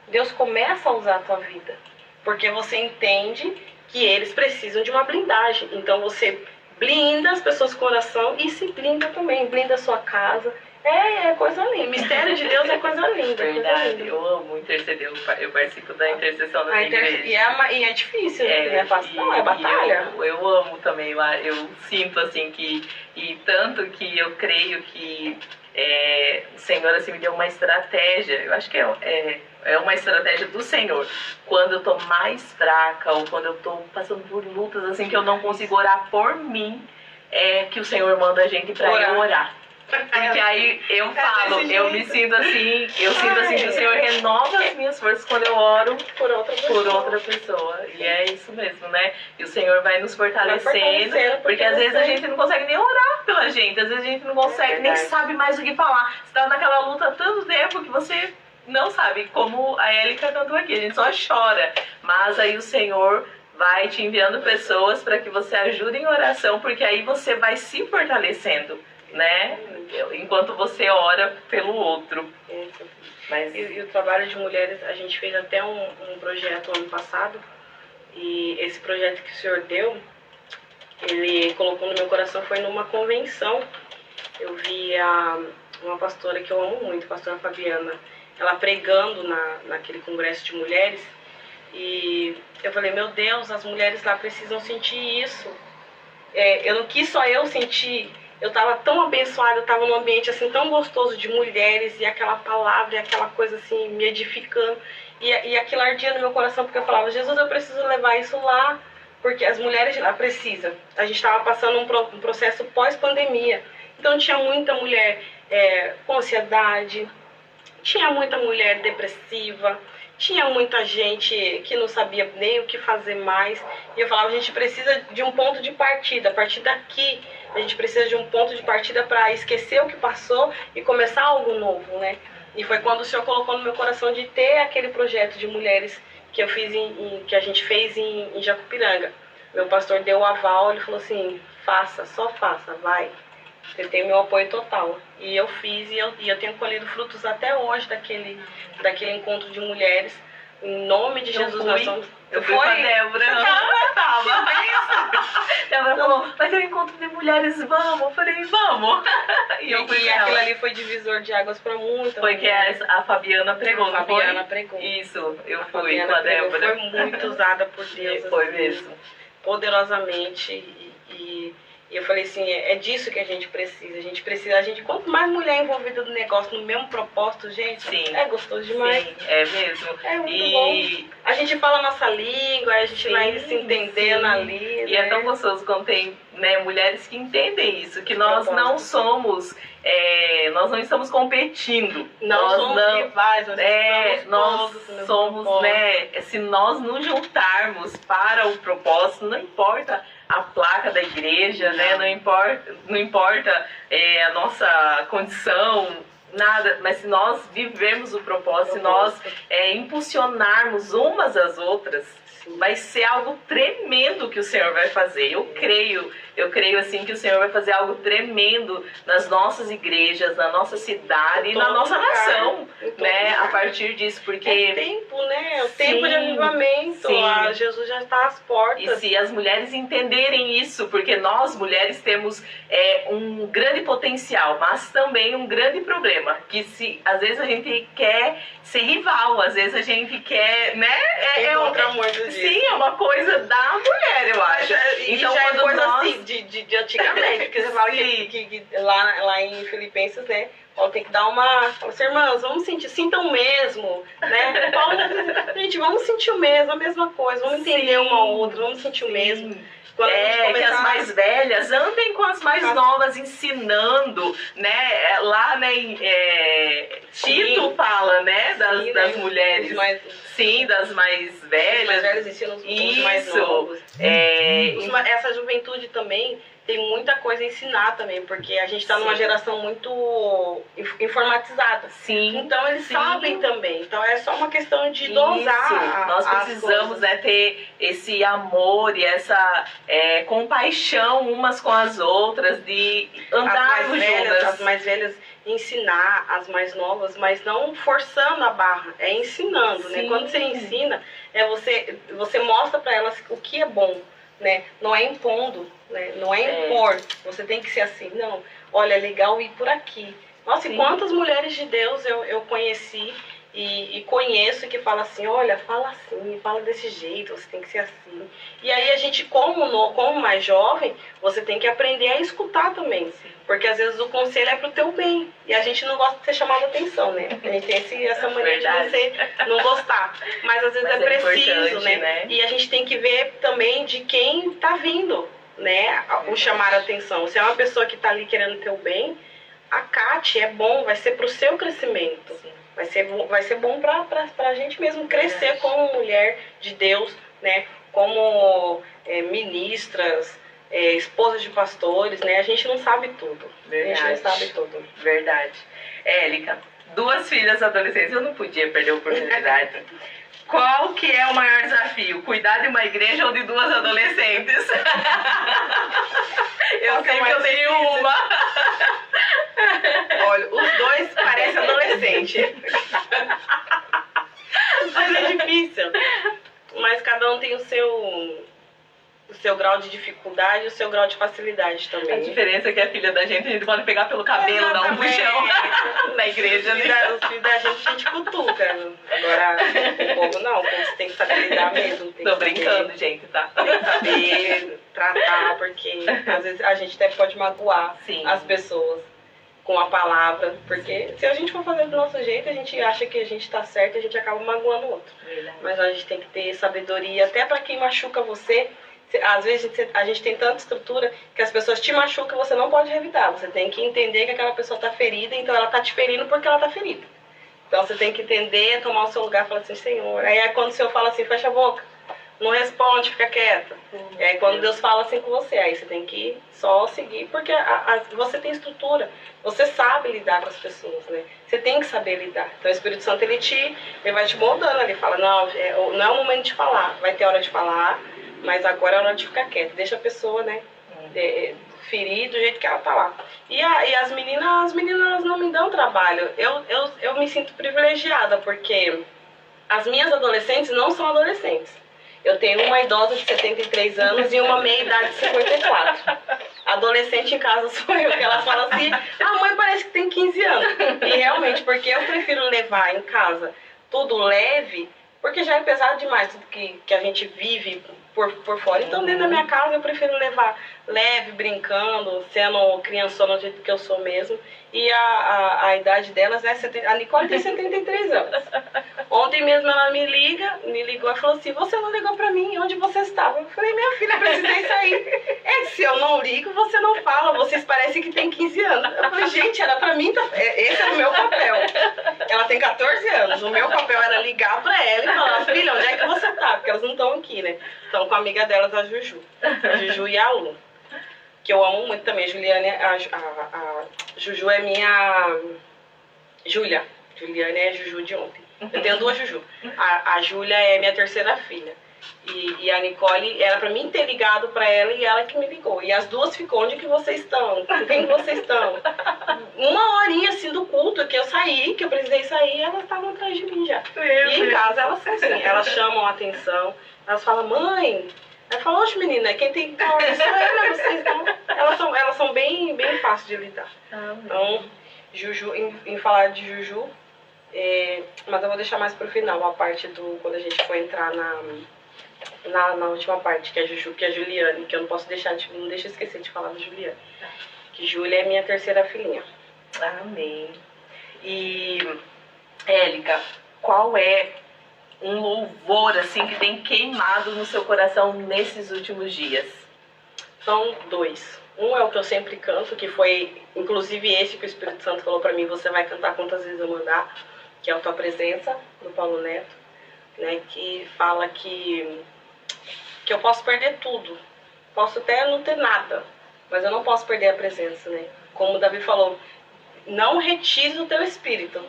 Deus começa a usar a tua vida. Porque você entende que eles precisam de uma blindagem. Então você blinda as pessoas com oração e se blinda também. Blinda a sua casa É coisa linda. Mistério de Deus é coisa linda. Verdade, coisa linda. eu amo interceder, eu participo da intercessão da minha igreja. E é difícil, não é fácil, não, é batalha. Eu amo também, eu sinto assim que, e tanto que eu creio que o Senhor assim me deu uma estratégia, eu acho que é uma estratégia do Senhor, quando eu tô mais fraca ou quando eu tô passando por lutas assim que eu não consigo orar por mim, que o Senhor manda a gente pra eu orar. Porque aí eu falo, eu me sinto assim, que o Senhor renova as minhas forças quando eu oro por outra pessoa. E é isso mesmo, né? E o Senhor vai nos fortalecendo, porque às vezes a gente não consegue nem orar pela gente, às vezes a gente não consegue, nem sabe mais o que falar. Você tá naquela luta há tanto tempo que você não sabe, como a Élica cantou aqui, a gente só chora. Mas aí o Senhor vai te enviando pessoas para que você ajude em oração, porque aí você vai se fortalecendo, né? Enquanto você ora pelo outro. Mas... E o trabalho de mulheres, a gente fez até um projeto ano passado, e esse projeto que o senhor deu, ele colocou no meu coração, foi numa convenção. Eu vi uma pastora que eu amo muito, a pastora Fabiana, ela pregando naquele congresso de mulheres, e eu falei, meu Deus, as mulheres lá precisam sentir isso. Eu não quis só eu sentir. Eu estava tão abençoada, eu estava num ambiente assim tão gostoso de mulheres, e aquela palavra, e aquela coisa assim me edificando, e aquilo ardia no meu coração, porque eu falava, Jesus, eu preciso levar isso lá, porque as mulheres lá precisam. A gente estava passando um processo pós-pandemia, então tinha muita mulher com ansiedade, tinha muita mulher depressiva, tinha muita gente que não sabia nem o que fazer mais. E eu falava, a gente precisa de um ponto de partida. A partir daqui, a gente precisa de um ponto de partida para esquecer o que passou e começar algo novo, né? E foi quando o Senhor colocou no meu coração de ter aquele projeto de mulheres que eu fiz que a gente fez em Jacupiranga. Meu pastor deu o aval, ele falou assim, faça, só faça, vai. Você tem meu apoio total. E eu fiz, e eu tenho colhido frutos até hoje daquele encontro de mulheres. Em nome de Jesus, nós somos... Eu fui com a Débora. Eu tava. Débora falou, vai ter um encontro de mulheres, vamos. Eu falei, vamos. E aquilo ali foi divisor de águas para muita. Foi que a Fabiana pregou, não foi? A Fabiana pregou. Isso, eu fui com a Débora. Foi muito usada por Deus. Foi assim, mesmo. Poderosamente. E eu falei assim, é disso que a gente precisa. Quanto mais mulher envolvida no negócio, no mesmo propósito, gente, sim, é gostoso demais. Sim, é mesmo. É muito bom. A gente fala a nossa língua, a gente vai se entendendo ali. E é tão gostoso quando tem, né, mulheres que entendem isso, que nós não somos, nós não estamos competindo. Nós somos rivais, nós somos, né, se nós nos juntarmos para o propósito, não importa a placa da igreja, né? Não importa a nossa condição, nada, mas se nós vivermos o propósito, se nós impulsionarmos umas às outras, vai ser algo tremendo que o Senhor vai fazer. Eu creio assim que o Senhor vai fazer algo tremendo nas nossas igrejas, na nossa cidade e na nossa nação, né? A partir disso, porque é tempo, né? O tempo de avivamento. Jesus já está às portas. E se as mulheres entenderem isso, porque nós mulheres temos um grande potencial, mas também um grande problema, que se às vezes a gente quer ser rival, às vezes a gente quer, né? Sim, é uma coisa da mulher, eu acho. Então, já é coisa assim, de antigamente, porque você fala que lá em Filipenses, né? Paulo tem que dar uma... Fala assim, irmãs, vamos sintam o mesmo, né? Paulo, gente, vamos sentir o mesmo, a mesma coisa, vamos entender uma outra, vamos sentir o mesmo. Que as mais velhas andem com as mais novas, ensinando, né? Lá, né, Tito fala, né, das mulheres. Das mais velhas. Os mais velhos ensinam os mais novos. Essa juventude também tem muita coisa a ensinar também, porque a gente está numa geração muito informatizada. Então eles sabem também. Então é só uma questão de dosar. Nós precisamos ter esse amor e essa compaixão umas com as outras, de andarmos juntas. As mais velhas ensinar as mais novas, mas não forçando a barra, ensinando, né? Quando você ensina, você mostra para elas o que é bom, né? Não é impondo, né? Não é impor, você tem que ser assim, não, olha, é legal ir por aqui, Nossa, e quantas mulheres de Deus eu conheci e conheço que fala assim, olha, fala assim, fala desse jeito, você tem que ser assim. E aí a gente, como mais jovem, você tem que aprender a escutar também. Porque às vezes o conselho é pro teu bem. E a gente não gosta de ser chamado a atenção, né? A gente tem essa mania de você não gostar. Mas às vezes é preciso, né? E a gente tem que ver também de quem tá vindo, né? O chamar a atenção. Se é uma pessoa que tá ali querendo o teu bem, acate, é bom, vai ser pro seu crescimento. Sim. Vai ser bom pra gente mesmo crescer como mulher de Deus, né? Como ministras, esposas de pastores, né? A gente não sabe tudo. Verdade. A gente não sabe tudo. Verdade. Élica, 2 filhas adolescentes, eu não podia perder a oportunidade. Qual que é o maior desafio? Cuidar de uma igreja ou de 2 adolescentes? Eu sei que eu tenho uma. Olha, os 2 parecem adolescente. Mas é difícil. Mas cada um tem o seu grau de dificuldade e o seu grau de facilidade também. A diferença é que a filha da gente pode pegar pelo cabelo, dar um puxão na igreja. Os filhos da gente, a gente cutuca. Agora, o povo não, o povo você tem que saber lidar mesmo. Tô brincando, gente, tá? Tem que saber tratar, porque às vezes a gente até pode magoar as pessoas com a palavra. Porque se a gente for fazer do nosso jeito, a gente acha que a gente tá certo e a gente acaba magoando o outro. Verdade. Mas a gente tem que ter sabedoria, até pra quem machuca você. Às vezes a gente tem tanta estrutura que as pessoas te machucam e você não pode revidar. Você tem que entender que aquela pessoa está ferida, então ela está te ferindo porque ela está ferida. Então você tem que entender, tomar o seu lugar e falar assim, Senhor. Aí é quando o Senhor fala assim, fecha a boca, não responde, fica quieta. E aí quando Deus fala assim com você, aí você tem que só seguir, porque você tem estrutura, você sabe lidar com as pessoas, né? Você tem que saber lidar. Então o Espírito Santo ele vai te moldando, ele fala, não é o momento de falar, vai ter hora de falar, mas agora é hora de ficar quieta. Deixa a pessoa, né, ferir do jeito que ela tá lá. E as meninas elas não me dão trabalho. Eu me sinto privilegiada, porque as minhas adolescentes não são adolescentes. Eu tenho uma idosa de 73 anos e uma meia-idade de 54. Adolescente em casa sou eu, que elas falam assim, a mãe parece que tem 15 anos. E realmente, porque eu prefiro levar em casa tudo leve, porque já é pesado demais tudo que a gente vive por fora. Então, dentro da minha casa, eu prefiro levar leve, brincando, sendo criançona do jeito que eu sou mesmo. E a idade delas é... A Nicole tem 73 anos. Ontem mesmo ela me ligou e falou assim, você não ligou pra mim, onde você estava? Eu falei, minha filha, eu precisei sair. Se eu não ligo, você não fala, vocês parecem que tem 15 anos. Eu falei, gente, era pra mim, esse era o meu papel. Ela tem 14 anos, o meu papel era ligar pra ela e falar, filha, onde é que você tá? Porque elas não estão aqui, né? Estão com a amiga delas, a Juju. A Juju e a Lu. Que eu amo muito também. Juliane, a Juju é minha... Júlia. Juliane é a Juju de ontem. Eu tenho 2 Juju. A Júlia é minha terceira filha. E a Nicole, era pra mim ter ligado pra ela e ela que me ligou. E as 2 ficam, onde que vocês estão? Com quem vocês estão? Uma horinha assim do culto que eu saí, que eu precisei sair, elas estavam atrás de mim já. E em casa elas são assim, elas chamam a atenção, elas falam, mãe... Aí fala, oxe menina, quem tem que falar isso é vocês não. Elas são bem fáceis de lidar. Então, Juju, em falar de Juju, mas eu vou deixar mais pro final, a parte do quando a gente for entrar na última parte, que é a Juju, que é a Juliane, que eu não posso deixar, não deixa eu esquecer de falar da Juliane. Que Júlia é minha terceira filhinha. Amém. E, Élica, qual é um louvor assim que tem queimado no seu coração nesses últimos dias? São 2. Um é o que eu sempre canto, que foi inclusive esse que o Espírito Santo falou pra mim, você vai cantar quantas vezes eu mandar, que é a Tua Presença, do Paulo Neto, né, que fala que eu posso perder tudo, posso até não ter nada, mas eu não posso perder a presença, né? Como o Davi falou, não retire o teu espírito.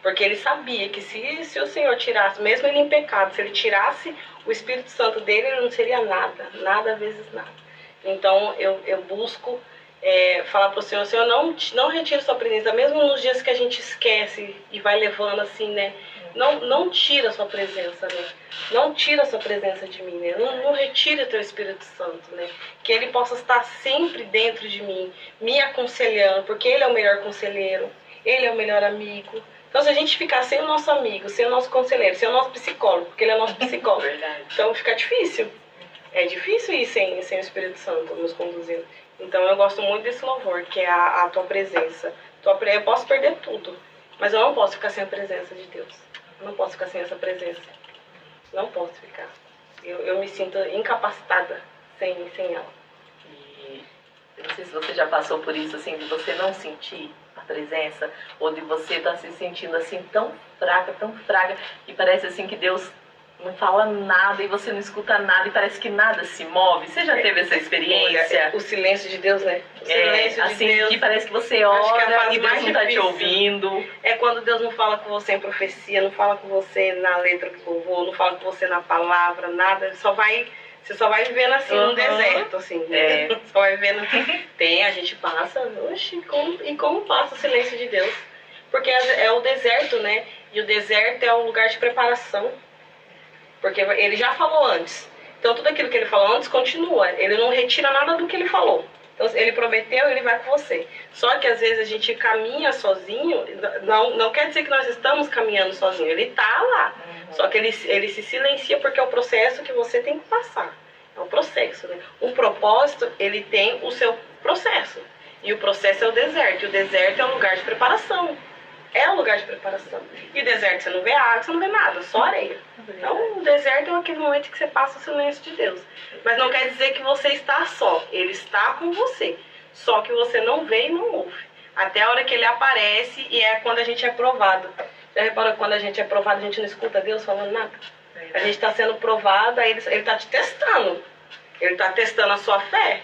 Porque ele sabia que se o Senhor tirasse, mesmo ele em pecado, se ele tirasse o Espírito Santo dele, ele não seria nada vezes nada. Então eu busco falar para o Senhor, não retire sua presença, mesmo nos dias que a gente esquece e vai levando assim, né? Não tira a sua presença, né? Não tira a sua presença de mim, né? Não retira o teu Espírito Santo, né? Que ele possa estar sempre dentro de mim, me aconselhando, porque ele é o melhor conselheiro. Ele é o melhor amigo. Então, se a gente ficar sem o nosso amigo, sem o nosso conselheiro, sem o nosso psicólogo, porque ele é nosso psicólogo, Verdade. então fica difícil. É difícil ir sem o Espírito Santo nos conduzindo. Então, eu gosto muito desse louvor, que é a tua presença. Eu posso perder tudo, mas eu não posso ficar sem a presença de Deus. Eu não posso ficar sem essa presença. Não posso ficar. Eu me sinto incapacitada sem ela. E eu não sei se você já passou por isso, assim, de você não sentir a presença, ou de você estar se sentindo assim tão fraca, e parece assim que Deus não fala nada e você não escuta nada e parece que nada se move. Você já teve essa experiência? O silêncio de Deus, né? O silêncio assim, de Deus. Que parece que você Acho que é a ora fase e Deus mais não está te difícil. ouvindo. É quando Deus não fala com você em profecia, não fala com você na letra do louvor, não fala com você na palavra, nada. Você só vai vivendo assim, num deserto, assim. Só vai vivendo. A gente passa, oxe, como passa o silêncio de Deus? Porque é o deserto, né? E o deserto é um lugar de preparação. Porque ele já falou antes. Então tudo aquilo que ele falou antes continua. Ele não retira nada do que ele falou. Então ele prometeu, ele vai com você. Só que às vezes a gente caminha sozinho, não quer dizer que nós estamos caminhando sozinho. Ele está lá. Só que ele se silencia porque é o processo que você tem que passar. É um processo, né? O propósito, ele tem o seu processo. E o processo é o deserto. E o deserto é um lugar de preparação. É um lugar de preparação. E o deserto você não vê água, você não vê nada, só areia. Então o deserto é aquele momento que você passa o silêncio de Deus. Mas não quer dizer que você está só. Ele está com você. Só que você não vê e não ouve. Até a hora que ele aparece e é quando a gente é provado. Já reparou que quando a gente é provado a gente não escuta Deus falando nada? A gente está sendo provado, aí ele está te testando. Ele está testando a sua fé.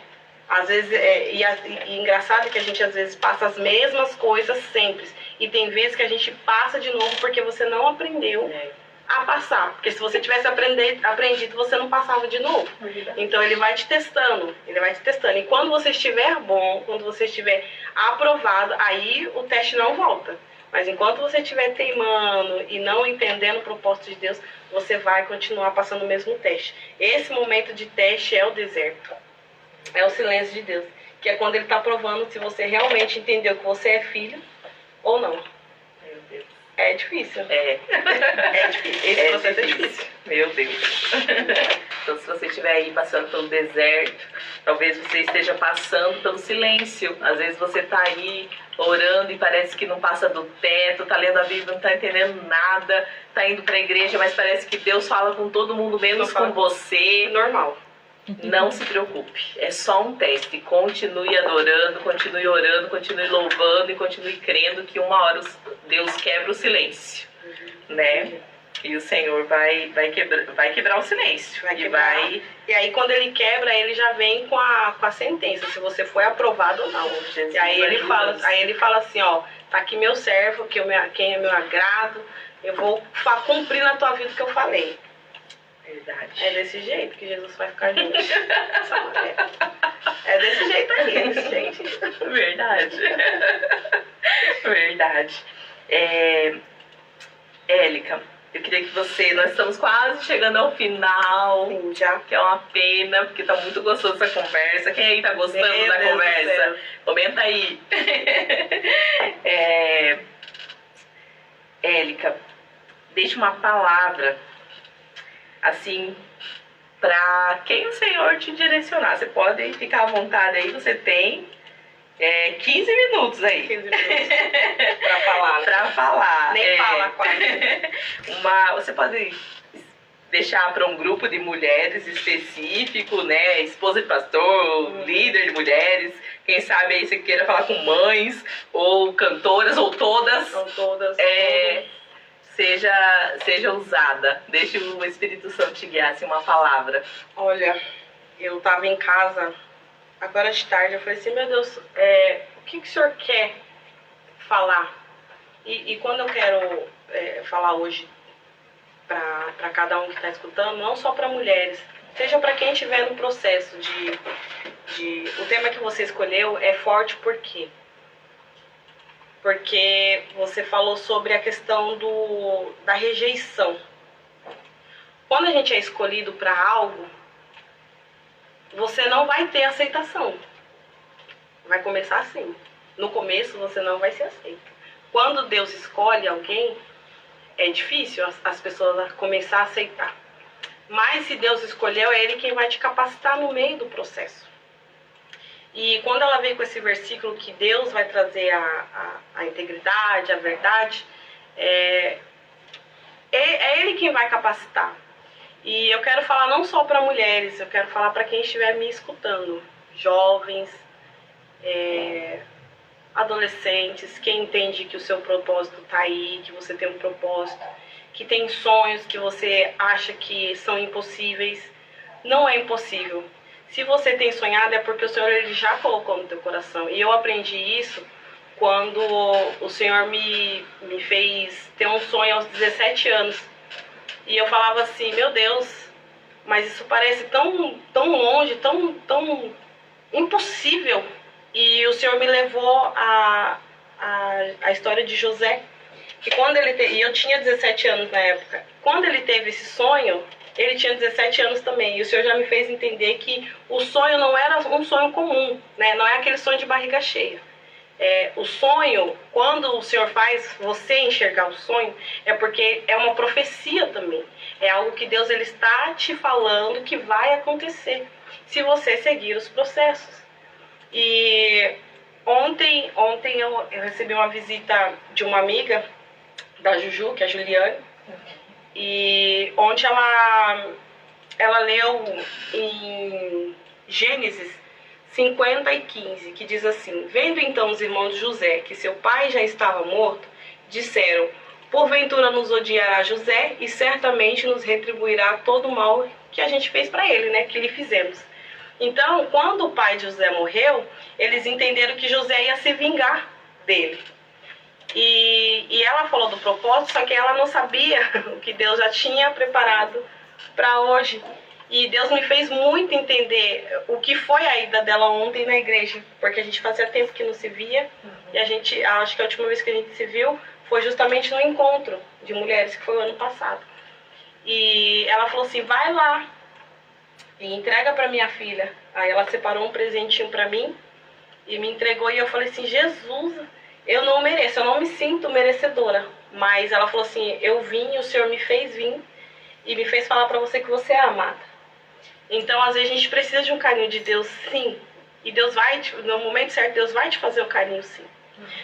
Às vezes, e engraçado que a gente às vezes passa as mesmas coisas sempre. E tem vezes que a gente passa de novo porque você não aprendeu a passar. Porque se você tivesse aprendido, você não passava de novo. Então ele vai te testando. E quando você estiver bom, quando você estiver aprovado, aí o teste não volta. Mas enquanto você estiver teimando e não entendendo o propósito de Deus, você vai continuar passando o mesmo teste. Esse momento de teste é o deserto. É o silêncio de Deus. Que é quando ele está provando se você realmente entendeu que você é filho ou não. Meu Deus. É difícil. É difícil. Esse processo é difícil. Meu Deus. Então, se você estiver aí passando pelo deserto, talvez você esteja passando pelo silêncio. Às vezes você está aí orando e parece que não passa do teto, está lendo a Bíblia, não está entendendo nada, está indo para a igreja, mas parece que Deus fala com todo mundo, menos com você. Normal. Não se preocupe, é só um teste. Continue adorando, continue orando, continue louvando e continue crendo que uma hora Deus quebra o silêncio, né? E o Senhor vai quebrar o silêncio. E aí quando ele quebra, ele já vem com a sentença, se você foi aprovado ou não. E aí ele fala assim, ó, tá aqui meu servo, quem é meu agrado, eu vou cumprir na tua vida o que eu falei. Verdade. É desse jeito que Jesus vai ficar junto. É desse jeito aí, é desse jeito. Verdade. Verdade. Élica, eu queria que nós estamos quase chegando ao final. Sim, já. Que é uma pena, porque tá muito gostoso essa conversa. Quem aí tá gostando da conversa? Comenta aí. Élica, deixa uma palavra assim, para quem o Senhor te direcionar. Você pode ficar à vontade aí, você tem 15 minutos aí. 15 minutos pra falar. Né? Pra falar. Nem fala quase. Você pode deixar para um grupo de mulheres específico, né? Esposa de pastor, líder de mulheres. Quem sabe aí você queira falar com mães, ou cantoras, ou todas. São todas. Seja usada. Deixe o Espírito Santo te guiar, assim, uma palavra. Olha, eu tava em casa, agora de tarde, eu falei assim, meu Deus, o que o senhor quer falar? E quando eu quero falar hoje para cada um que está escutando, não só para mulheres, seja para quem estiver no processo o tema que você escolheu é forte por quê? Porque você falou sobre a questão da rejeição. Quando a gente é escolhido para algo, você não vai ter aceitação. Vai começar assim. No começo você não vai ser aceito. quando Deus escolhe alguém, é difícil as pessoas começar a aceitar. Mas se Deus escolheu, é Ele quem vai te capacitar no meio do processo. E quando ela veio com esse versículo que Deus vai trazer a integridade, a verdade, é Ele quem vai capacitar. E eu quero falar não só para mulheres, eu quero falar para quem estiver me escutando. Jovens, adolescentes, quem entende que o seu propósito está aí, que você tem um propósito, que tem sonhos que você acha que são impossíveis. Não é impossível. Se você tem sonhado é porque o Senhor ele já colocou no teu coração. E eu aprendi isso quando o Senhor me fez ter um sonho aos 17 anos. E eu falava assim, meu Deus, mas isso parece tão longe, tão impossível. E o Senhor me levou a história de José. Que quando e eu tinha 17 anos na época. Quando ele teve esse sonho, ele tinha 17 anos também. E o Senhor já me fez entender que o sonho não era um sonho comum, né? Não é aquele sonho de barriga cheia. O sonho, quando o Senhor faz você enxergar o sonho, é porque é uma profecia também. É algo que Deus ele está te falando que vai acontecer, se você seguir os processos. E ontem eu recebi uma visita de uma amiga da Juju, que é a Juliane, e ontem ela leu em Gênesis 50:15, que diz assim: vendo então os irmãos de José que seu pai já estava morto, disseram, porventura nos odiará José e certamente nos retribuirá todo o mal que a gente fez para ele, né, que lhe fizemos. Então, quando o pai de José morreu, eles entenderam que José ia se vingar dele. E ela falou do propósito, só que ela não sabia o que Deus já tinha preparado para hoje. E Deus me fez muito entender o que foi a ida dela ontem na igreja, porque a gente fazia tempo que não se via, e acho que a última vez que a gente se viu foi justamente no encontro de mulheres, que foi o ano passado. E ela falou assim, vai lá e entrega para minha filha. Aí ela separou um presentinho para mim e me entregou, e eu falei assim, Jesus, eu não mereço, eu não me sinto merecedora. Mas ela falou assim, eu vim, o Senhor me fez vir e me fez falar para você que você é amada. Então, às vezes, a gente precisa de um carinho de Deus, sim. E Deus vai, no momento certo, Deus vai te fazer o carinho, sim.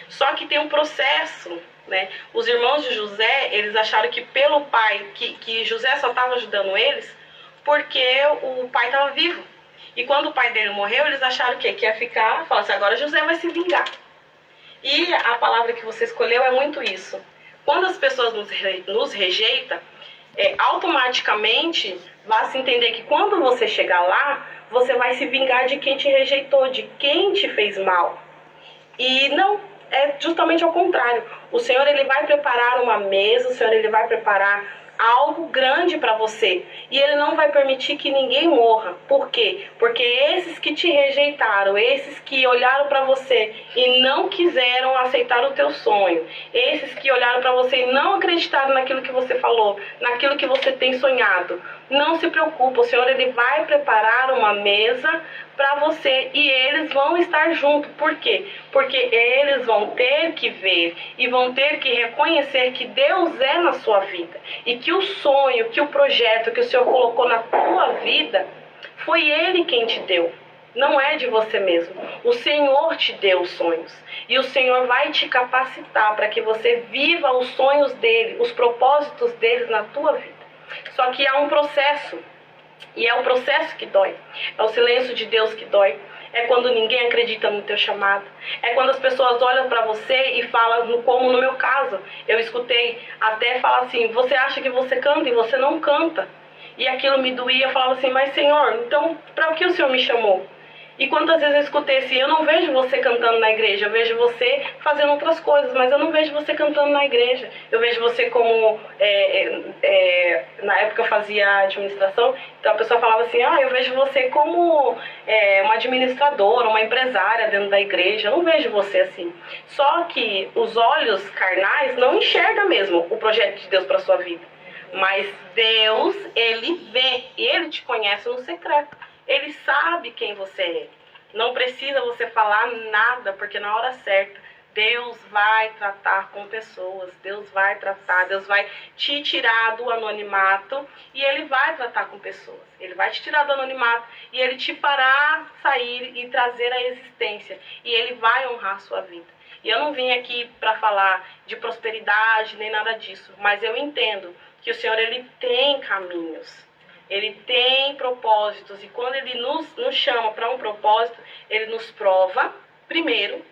Só que tem um processo, né? Os irmãos de José, eles acharam que pelo pai, que José só estava ajudando eles porque o pai estava vivo. E quando o pai dele morreu, eles acharam que ia ficar, falaram assim, agora José vai se vingar. E a palavra que você escolheu é muito isso. Quando as pessoas nos rejeitam, automaticamente vai se entender que quando você chegar lá, você vai se vingar de quem te rejeitou, de quem te fez mal. E não, é justamente ao contrário. O Senhor ele vai preparar uma mesa, o Senhor ele vai preparar algo grande para você. E Ele não vai permitir que ninguém morra. Por quê? Porque esses que te rejeitaram, esses que olharam para você e não quiseram aceitar o teu sonho, esses que olharam para você e não acreditaram naquilo que você falou, naquilo que você tem sonhado, não se preocupe, o Senhor ele vai preparar uma mesa para você e eles vão estar juntos. Por quê? Porque eles vão ter que ver e vão ter que reconhecer que Deus é na sua vida e que o sonho, que o projeto que o Senhor colocou na tua vida foi Ele quem te deu. Não é de você mesmo. O Senhor te deu os sonhos. E o Senhor vai te capacitar para que você viva os sonhos dele, os propósitos deles na tua vida. Só que há um processo. E é o processo que dói. É o silêncio de Deus que dói. É quando ninguém acredita no teu chamado. É quando as pessoas olham para você e falam, como no meu caso. Eu escutei até falar assim, você acha que você canta e você não canta. E aquilo me doía, eu falava assim, mas Senhor, então para o que o Senhor me chamou? E quantas vezes eu escutei assim, eu não vejo você cantando na igreja, eu vejo você fazendo outras coisas, mas eu não vejo você cantando na igreja. Eu vejo você como, na época eu fazia administração, então a pessoa falava assim, eu vejo você como uma administradora, uma empresária dentro da igreja, eu não vejo você assim. Só que os olhos carnais não enxergam mesmo o projeto de Deus para sua vida. Mas Deus, Ele vê e Ele te conhece no secreto. Ele sabe quem você é. Não precisa você falar nada, porque na hora certa Deus vai tratar com pessoas, Deus vai tratar, Deus vai te tirar do anonimato e Ele vai tratar com pessoas. Ele vai te tirar do anonimato e Ele te fará sair e trazer a existência. E Ele vai honrar a sua vida. E eu não vim aqui para falar de prosperidade nem nada disso, mas eu entendo que o Senhor, Ele tem caminhos. Ele tem propósitos. E quando Ele nos chama para um propósito, Ele nos prova primeiro.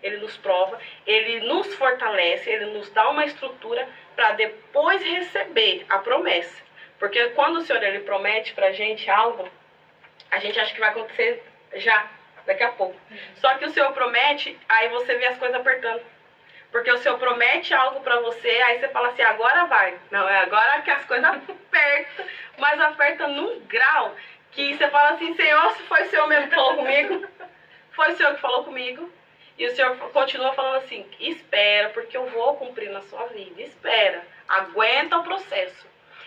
Ele nos prova, Ele nos fortalece, Ele nos dá uma estrutura para depois receber a promessa. Porque quando o Senhor, Ele promete para a gente algo, a gente acha que vai acontecer já, daqui a pouco. Só que o Senhor promete, aí você vê as coisas apertando. Porque o Senhor promete algo para você, aí você fala assim, agora vai. Não, é agora que as coisas apertam, mas aperta num grau que você fala assim, Senhor, se foi o Senhor mesmo que falou comigo, foi o Senhor que falou comigo. E o Senhor continua falando assim, espera, porque eu vou cumprir na sua vida. Espera, aguenta o processo.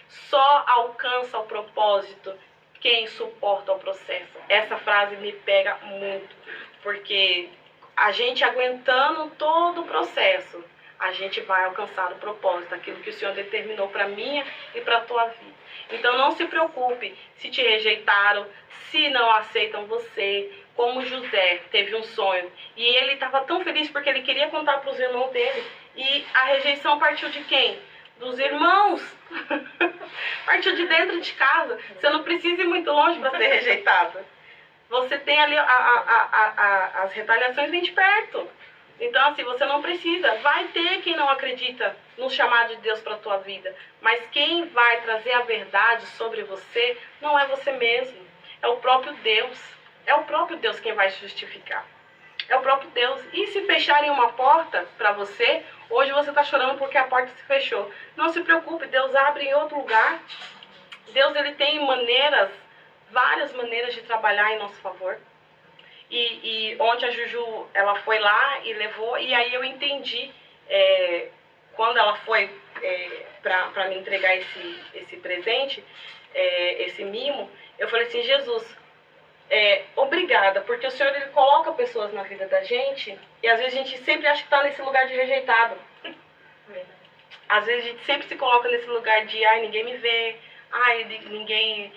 Só alcança o propósito quem suporta o processo. Essa frase me pega muito, porque a gente aguentando todo o processo, a gente vai alcançar o propósito, aquilo que o Senhor determinou para minha e para a tua vida. Então não se preocupe se te rejeitaram, se não aceitam você. Como José teve um sonho e ele estava tão feliz porque ele queria contar para os irmãos dele. E a rejeição partiu de quem? Dos irmãos. Partiu de dentro de casa. Você não precisa ir muito longe para ser rejeitado. Você tem ali as retaliações bem de perto. Então, assim, você não precisa. Vai ter quem não acredita no chamado de Deus para a tua vida. Mas quem vai trazer a verdade sobre você não é você mesmo. É o próprio Deus. É o próprio Deus quem vai justificar. É o próprio Deus. E se fecharem uma porta para você, hoje você está chorando porque a porta se fechou. Não se preocupe, Deus abre em outro lugar. Deus, Ele tem maneiras, várias maneiras de trabalhar em nosso favor. E ontem a Juju, ela foi lá e levou, e aí eu entendi, quando ela foi para me entregar esse presente, esse mimo, eu falei assim, Jesus, obrigada, porque o Senhor, Ele coloca pessoas na vida da gente, e às vezes a gente sempre acha que está nesse lugar de rejeitado. Às vezes a gente sempre se coloca nesse lugar de, ai, ninguém me vê, ai, ninguém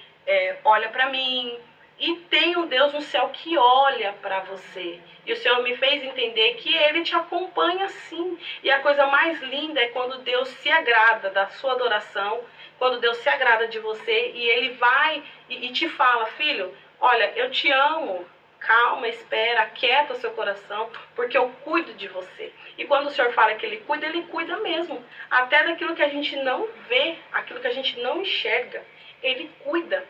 olha para mim. E tem um Deus no céu que olha para você. E o Senhor me fez entender que Ele te acompanha sim. E a coisa mais linda é quando Deus se agrada da sua adoração, quando Deus se agrada de você e Ele vai e te fala, filho, olha, eu te amo, calma, espera, aquieta o seu coração, porque eu cuido de você. E quando o Senhor fala que Ele cuida mesmo. Até daquilo que a gente não vê, aquilo que a gente não enxerga. Ele cuida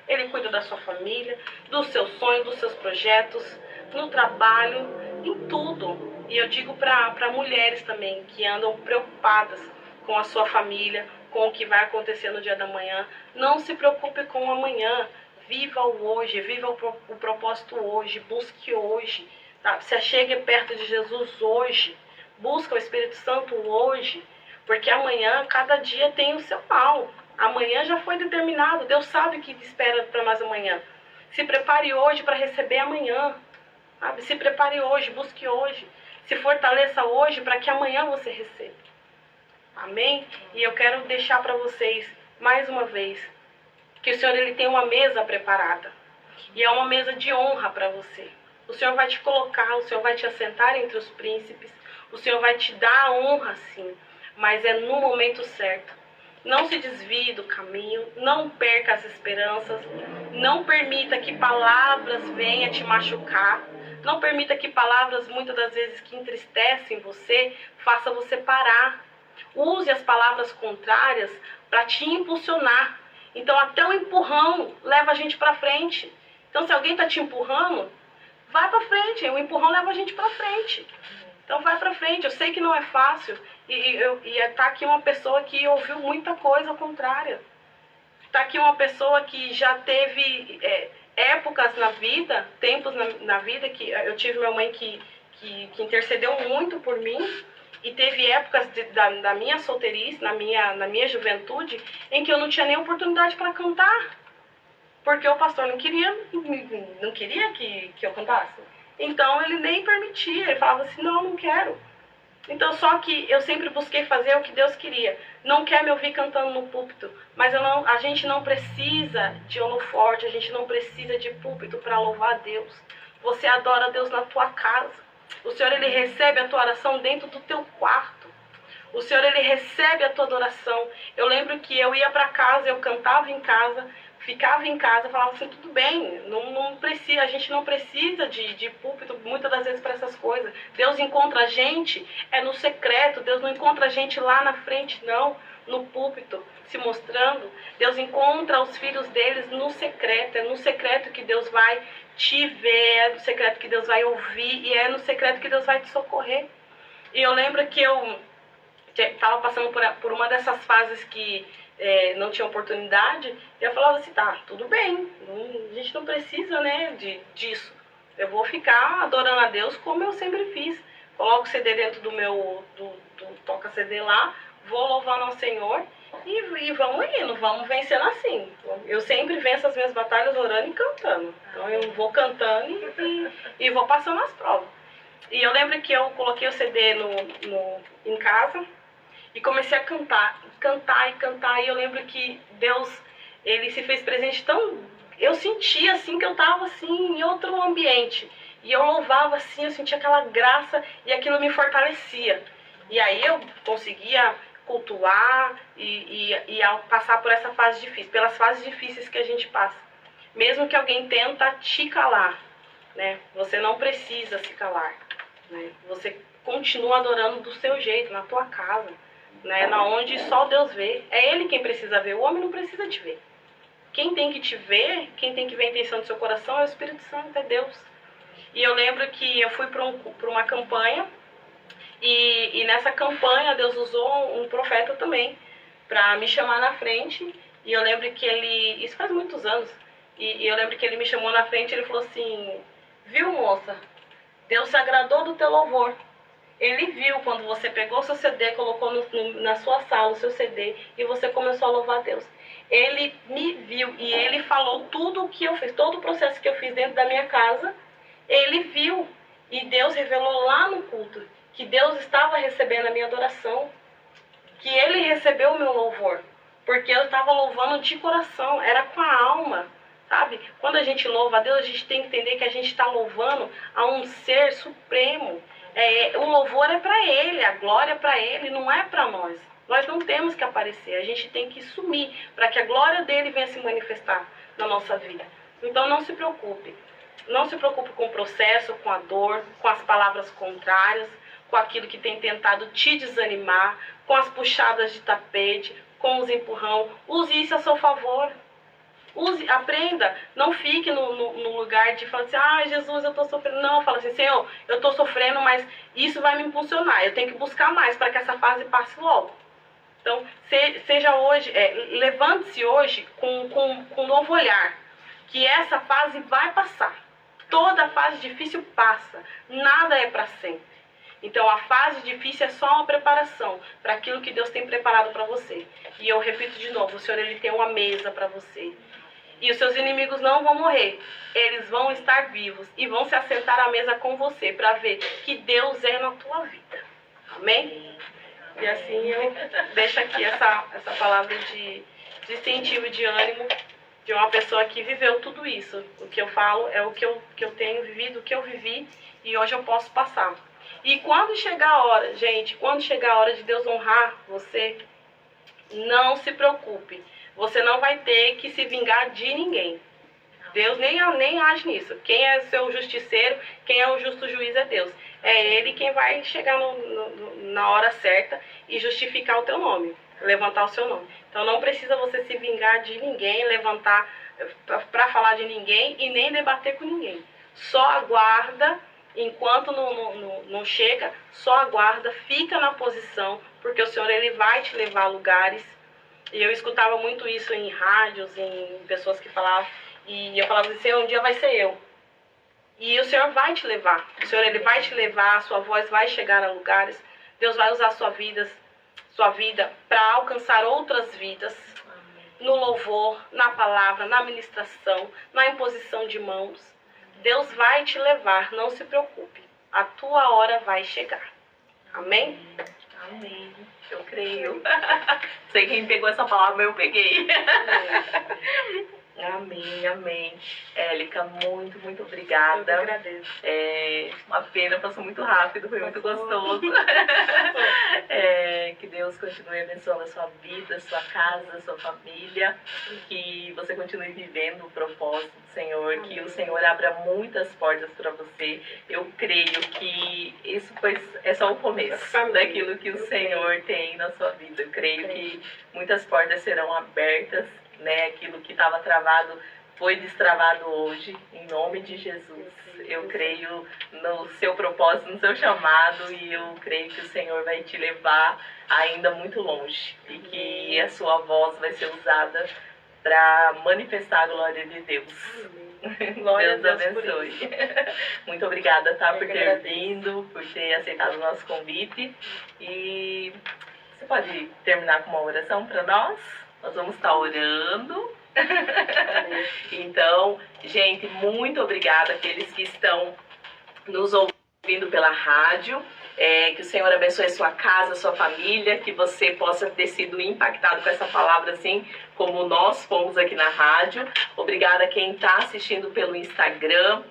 da sua família, dos seus sonhos, dos seus projetos, no trabalho, em tudo. E eu digo para mulheres também que andam preocupadas com a sua família, com o que vai acontecer no dia da manhã, não se preocupe com o amanhã. Viva o hoje, viva o propósito hoje, busque hoje, tá? Se achegue perto de Jesus hoje, busca o Espírito Santo hoje, porque amanhã, cada dia tem o seu mal. Amanhã já foi determinado, Deus sabe o que espera para nós amanhã. Se prepare hoje para receber amanhã, sabe? Se prepare hoje, busque hoje, se fortaleça hoje para que amanhã você receba. Amém? E eu quero deixar para vocês, mais uma vez, que o Senhor, Ele tem uma mesa preparada. E é uma mesa de honra para você. O Senhor vai te colocar, o Senhor vai te assentar entre os príncipes. O Senhor vai te dar a honra, sim. Mas é no momento certo. Não se desvie do caminho. Não perca as esperanças. Não permita que palavras venham te machucar. Não permita que palavras, muitas das vezes, que entristecem você, façam você parar. Use as palavras contrárias para te impulsionar. Então, até o empurrão leva a gente para frente. Então, se alguém está te empurrando, vai para frente. O empurrão leva a gente para frente. Então, vai para frente. Eu sei que não é fácil. E tá aqui uma pessoa que ouviu muita coisa contrária. Está aqui uma pessoa que já teve épocas na vida, tempos na vida, que eu tive minha mãe que intercedeu muito por mim. E teve épocas da minha solteirice, na minha juventude, em que eu não tinha nem oportunidade para cantar. Porque o pastor não queria que eu cantasse. Então ele nem permitia, ele falava assim, não quero. Então, só que eu sempre busquei fazer o que Deus queria. Não quer me ouvir cantando no púlpito, mas a gente não precisa de holoforte, a gente não precisa de púlpito para louvar a Deus. Você adora a Deus na tua casa. O Senhor, Ele recebe a tua oração dentro do teu quarto. O Senhor, Ele recebe a tua adoração. Eu lembro que eu ia para casa, eu cantava em casa, ficava em casa, falava assim, tudo bem, não precisa, a gente não precisa de púlpito muitas das vezes para essas coisas. Deus encontra a gente no secreto, Deus não encontra a gente lá na frente, não, no púlpito, se mostrando. Deus encontra os filhos deles no secreto, é no secreto que Deus vai te ver, é no secreto que Deus vai ouvir e é no secreto que Deus vai te socorrer. E eu lembro que eu estava passando por uma dessas fases que não tinha oportunidade, e eu falava assim, tá, tudo bem, a gente não precisa, né, disso. Eu vou ficar adorando a Deus como eu sempre fiz. Coloco o CD dentro do meu, do toca-CD lá, vou louvando ao Senhor e vamos indo, vamos vencendo assim. Eu sempre venço as minhas batalhas orando e cantando. Então eu vou cantando e vou passando as provas. E eu lembro que eu coloquei o CD em casa, e comecei a cantar, e eu lembro que Deus, Ele se fez presente tão... Eu sentia assim que eu estava assim em outro ambiente. E eu louvava assim, eu sentia aquela graça e aquilo me fortalecia. E aí eu conseguia cultuar e passar por essa fase difícil, pelas fases difíceis que a gente passa. Mesmo que alguém tenta te calar, né? Você não precisa se calar, né? Você continua adorando do seu jeito, na tua casa, né, na onde só Deus vê. É Ele quem precisa ver, o homem não precisa te ver. Quem tem que te ver, quem tem que ver a intenção do seu coração é o Espírito Santo, é Deus. E eu lembro que eu fui para uma campanha, e nessa campanha Deus usou um profeta também para me chamar na frente. E eu lembro que ele, isso faz muitos anos, e eu lembro que ele me chamou na frente e ele falou assim, viu, moça, Deus se agradou do teu louvor. Ele viu quando você pegou o seu CD, colocou na sua sala o seu CD e você começou a louvar a Deus. Ele me viu e ele falou tudo o que eu fiz, todo o processo que eu fiz dentro da minha casa, ele viu. E Deus revelou lá no culto que Deus estava recebendo a minha adoração, que Ele recebeu o meu louvor, porque eu estava louvando de coração, era com a alma, sabe? Quando a gente louva a Deus, a gente tem que entender que a gente está louvando a um ser supremo. O louvor é para Ele, a glória é para Ele, não é para nós. Nós não temos que aparecer, a gente tem que sumir para que a glória dele venha se manifestar na nossa vida. Então não se preocupe. Não se preocupe com o processo, com a dor, com as palavras contrárias, com aquilo que tem tentado te desanimar, com as puxadas de tapete, com os empurrão. Use isso a seu favor. Use, aprenda, não fique no lugar de falar assim, Jesus, eu estou sofrendo. Não, fala assim, Senhor, eu estou sofrendo, mas isso vai me impulsionar. Eu tenho que buscar mais para que essa fase passe logo. Então, seja hoje, levante-se hoje com um novo olhar, que essa fase vai passar. Toda fase difícil passa, nada é para sempre. Então, a fase difícil é só uma preparação para aquilo que Deus tem preparado para você. E eu repito de novo, o Senhor, Ele tem uma mesa para você. E os seus inimigos não vão morrer, eles vão estar vivos e vão se assentar à mesa com você para ver que Deus é na tua vida. Amém? E assim eu deixo aqui essa palavra de incentivo e de ânimo de uma pessoa que viveu tudo isso. O que eu falo é o que eu tenho vivido, o que eu vivi e hoje eu posso passar. E quando chegar a hora, gente, quando chegar a hora de Deus honrar você, não se preocupe. Você não vai ter que se vingar de ninguém. Deus nem age nisso. Quem é seu justiceiro, quem é o justo juiz é Deus. É Ele quem vai chegar na hora certa e justificar o teu nome, levantar o seu nome. Então não precisa você se vingar de ninguém, levantar para falar de ninguém e nem debater com ninguém. Só aguarda, enquanto não chega, só aguarda, fica na posição, porque o Senhor, Ele vai te levar a lugares. E eu escutava muito isso em rádios, em pessoas que falavam, e eu falava assim, Senhor, um dia vai ser eu. E o Senhor vai te levar. O Senhor, Ele vai te levar, a sua voz vai chegar a lugares. Deus vai usar a sua vida para alcançar outras vidas. No louvor, na palavra, na ministração, na imposição de mãos. Deus vai te levar, não se preocupe. A tua hora vai chegar. Amém? Amém. Eu creio. Sei quem pegou essa palavra, mas eu peguei. Amém, amém. Élica, muito Eu obrigada. que agradeço. Uma pena, passou muito rápido, foi muito gostoso. Que Deus continue abençoando a sua vida, a sua casa, a sua família. Que você continue vivendo o propósito do Senhor. Amém. Que o Senhor abra muitas portas para você. Eu creio que isso é só o começo Amém. daquilo que o Senhor tem na sua vida. Eu creio que muitas portas serão abertas, né? Aquilo que estava travado foi destravado hoje, em nome de Jesus. Eu creio no seu propósito, no seu chamado, e eu creio que o Senhor vai te levar ainda muito longe e que a sua voz vai ser usada para manifestar a glória de Deus. Glória Deus a Deus abençoe. Muito obrigada, tá, por ter agradeço. vindo, por ter aceitado o nosso convite. E você pode terminar com uma oração para nós? Nós vamos estar orando. Então, gente, muito obrigada àqueles que estão nos ouvindo pela rádio. Que o Senhor abençoe a sua casa, a sua família, que você possa ter sido impactado com essa palavra assim como nós fomos aqui na rádio. Obrigada a quem está assistindo pelo Instagram.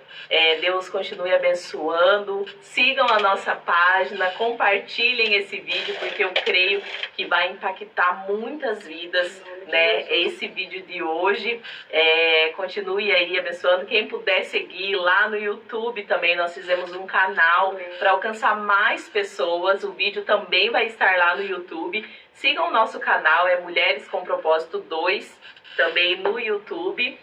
Deus continue abençoando. Sigam a nossa página, compartilhem esse vídeo, porque eu creio que vai impactar muitas vidas, né? Esse vídeo de hoje. Continue aí abençoando. Quem puder seguir lá no YouTube também, nós fizemos um canal para alcançar mais pessoas. O vídeo também vai estar lá no YouTube. Sigam o nosso canal, Mulheres com Propósito 2, também no YouTube.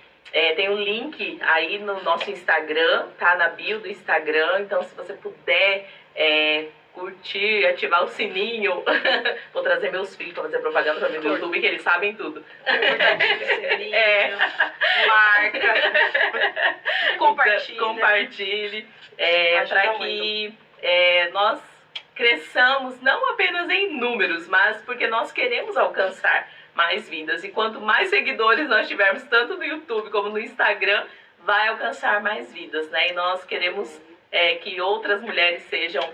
Tem um link aí no nosso Instagram, tá? Na bio do Instagram. Então, se você puder curtir, ativar o sininho. Vou trazer meus filhos para fazer propaganda para mim no YouTube, que eles sabem tudo. Marca. Compartilhe. Para que nós cresçamos não apenas em números, mas porque nós queremos alcançar mais vidas. E quanto mais seguidores nós tivermos, tanto no YouTube como no Instagram, vai alcançar mais vidas, né? E nós queremos que outras mulheres sejam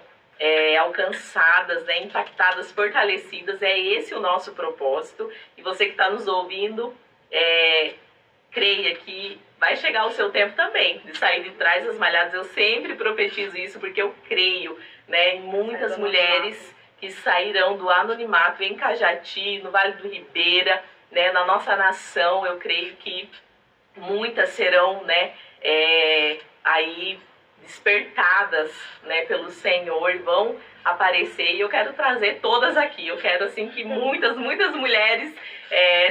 alcançadas, né? Impactadas, fortalecidas. É esse o nosso propósito. E você que está nos ouvindo, creia que vai chegar o seu tempo também de sair de trás das malhadas. Eu sempre profetizo isso porque eu creio, né, em muitas mulheres que sairão do anonimato em Cajati, no Vale do Ribeira, né, na nossa nação. Eu creio que muitas serão, né, aí despertadas, né, pelo Senhor, vão aparecer, e eu quero trazer todas aqui. Eu quero assim que muitas mulheres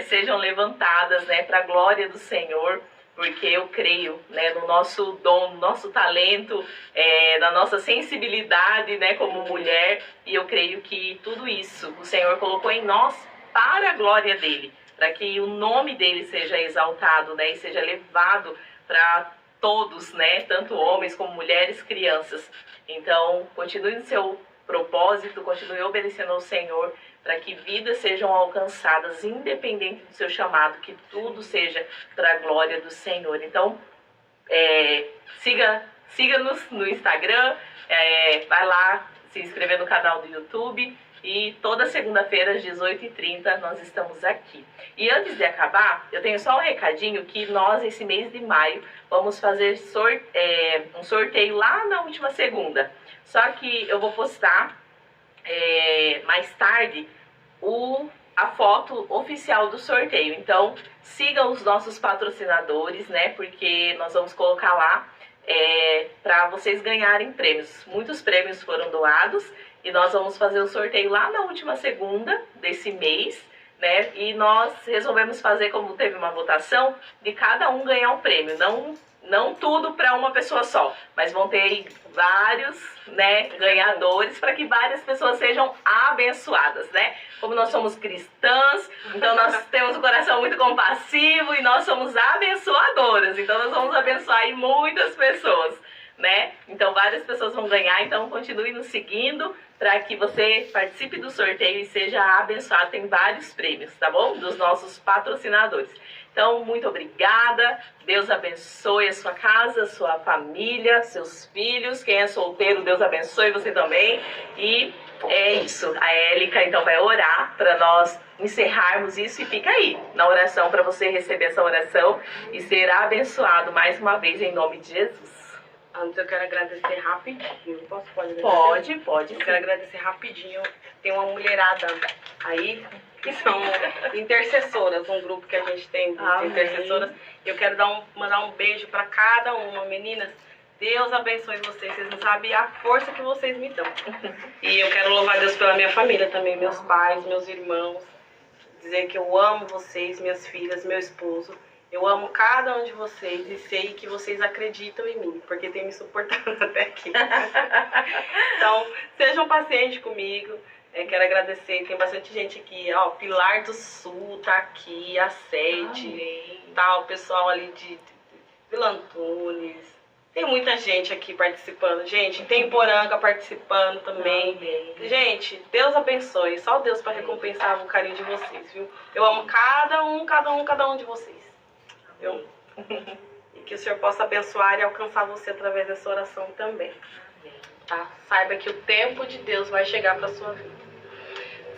sejam levantadas, né, para a glória do Senhor, porque eu creio, né, no nosso dom, no nosso talento, na nossa sensibilidade, né, como mulher, e eu creio que tudo isso o Senhor colocou em nós para a glória dele, para que o nome dele seja exaltado, né, e seja levado para todos, né, tanto homens como mulheres, crianças. Então, continue no seu propósito, continue obedecendo ao Senhor, para que vidas sejam alcançadas, independente do seu chamado, que tudo seja para a glória do Senhor. Então, siga-nos no Instagram, vai lá se inscrever no canal do YouTube, e toda segunda-feira às 18h30 nós estamos aqui. E antes de acabar, eu tenho só um recadinho que nós, esse mês de maio, vamos fazer um sorteio lá na última segunda. Só que eu vou postar mais tarde a foto oficial do sorteio. Então, sigam os nossos patrocinadores, né? Porque nós vamos colocar lá para vocês ganharem prêmios. Muitos prêmios foram doados e nós vamos fazer o sorteio lá na última segunda desse mês, né? E nós resolvemos fazer, como teve uma votação, de cada um ganhar um prêmio. Não tudo para uma pessoa só, mas vão ter vários, né, ganhadores, para que várias pessoas sejam abençoadas, né? Como nós somos cristãs, então nós temos um coração muito compassivo e nós somos abençoadoras. Então nós vamos abençoar aí muitas pessoas, né? Então várias pessoas vão ganhar, então continue nos seguindo para que você participe do sorteio e seja abençoado. Tem vários prêmios, tá bom? Dos nossos patrocinadores. Então, muito obrigada. Deus abençoe a sua casa, a sua família, seus filhos. Quem é solteiro, Deus abençoe você também. E é isso. A Élica, então, vai orar para nós encerrarmos isso. E fica aí na oração para você receber essa oração e ser abençoado mais uma vez em nome de Jesus. Antes eu quero agradecer rapidinho. Pode agradecer? Pode. Eu quero agradecer rapidinho. Tem uma mulherada aí que são intercessoras, um grupo que a gente tem de intercessoras. Eu quero mandar um beijo para cada uma, meninas. Deus abençoe vocês. Vocês não sabem a força que vocês me dão. E eu quero louvar Deus pela minha família também, meus pais, meus irmãos. Dizer que eu amo vocês, minhas filhas, meu esposo. Eu amo cada um de vocês e sei que vocês acreditam em mim, porque tem me suportado até aqui. Então, sejam pacientes comigo. Quero agradecer, tem bastante gente aqui, ó, Pilar do Sul tá aqui, a Sede, tá, o pessoal ali de Vila Antunes. Tem muita gente aqui participando, gente, tem Poranga participando também. Gente, Deus abençoe, só Deus para recompensar o carinho de vocês, viu? Eu amo cada um de vocês, viu? E que o Senhor possa abençoar e alcançar você através dessa oração também. Tá? Saiba que o tempo de Deus vai chegar para sua vida.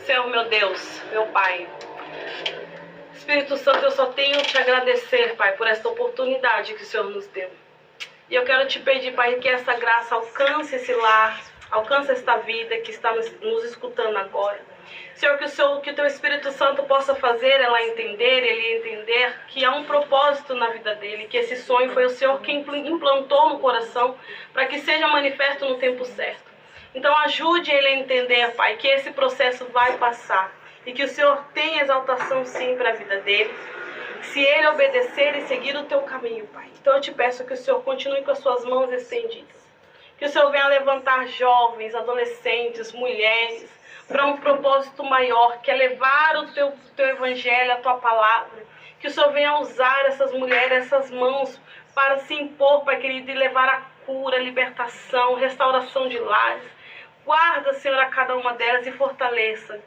Senhor, meu Deus, meu Pai, Espírito Santo, eu só tenho te agradecer, Pai, por esta oportunidade que o Senhor nos deu. E eu quero te pedir, Pai, que essa graça alcance esse lar, alcance esta vida que está nos escutando agora. Senhor, que o teu Espírito Santo possa fazer ele entender que há um propósito na vida dele, que esse sonho foi o Senhor quem implantou no coração para que seja manifesto no tempo certo. Então ajude ele a entender, Pai, que esse processo vai passar e que o Senhor tem exaltação sim para a vida dele, se ele obedecer e seguir o teu caminho, Pai. Então eu te peço que o Senhor continue com as suas mãos estendidas, que o Senhor venha levantar jovens, adolescentes, mulheres, para um propósito maior, que é levar o teu evangelho, a tua palavra. Que o Senhor venha usar essas mulheres, essas mãos, para se impor, Pai querido, e levar a cura, a libertação, restauração de lares. Guarda, Senhor, a cada uma delas e fortaleça,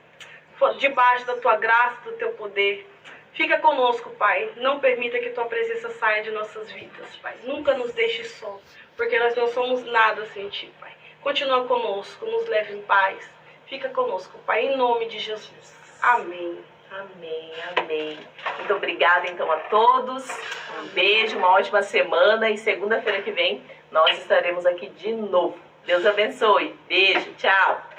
debaixo da tua graça, do teu poder. Fica conosco, Pai. Não permita que tua presença saia de nossas vidas, Pai. Nunca nos deixe só, porque nós não somos nada sem ti, Pai. Continua conosco, nos leve em paz. Fica conosco, Pai, em nome de Jesus. Amém. Amém. Muito obrigada, então, a todos. Um beijo, uma ótima semana. E segunda-feira que vem nós estaremos aqui de novo. Deus abençoe. Beijo, tchau.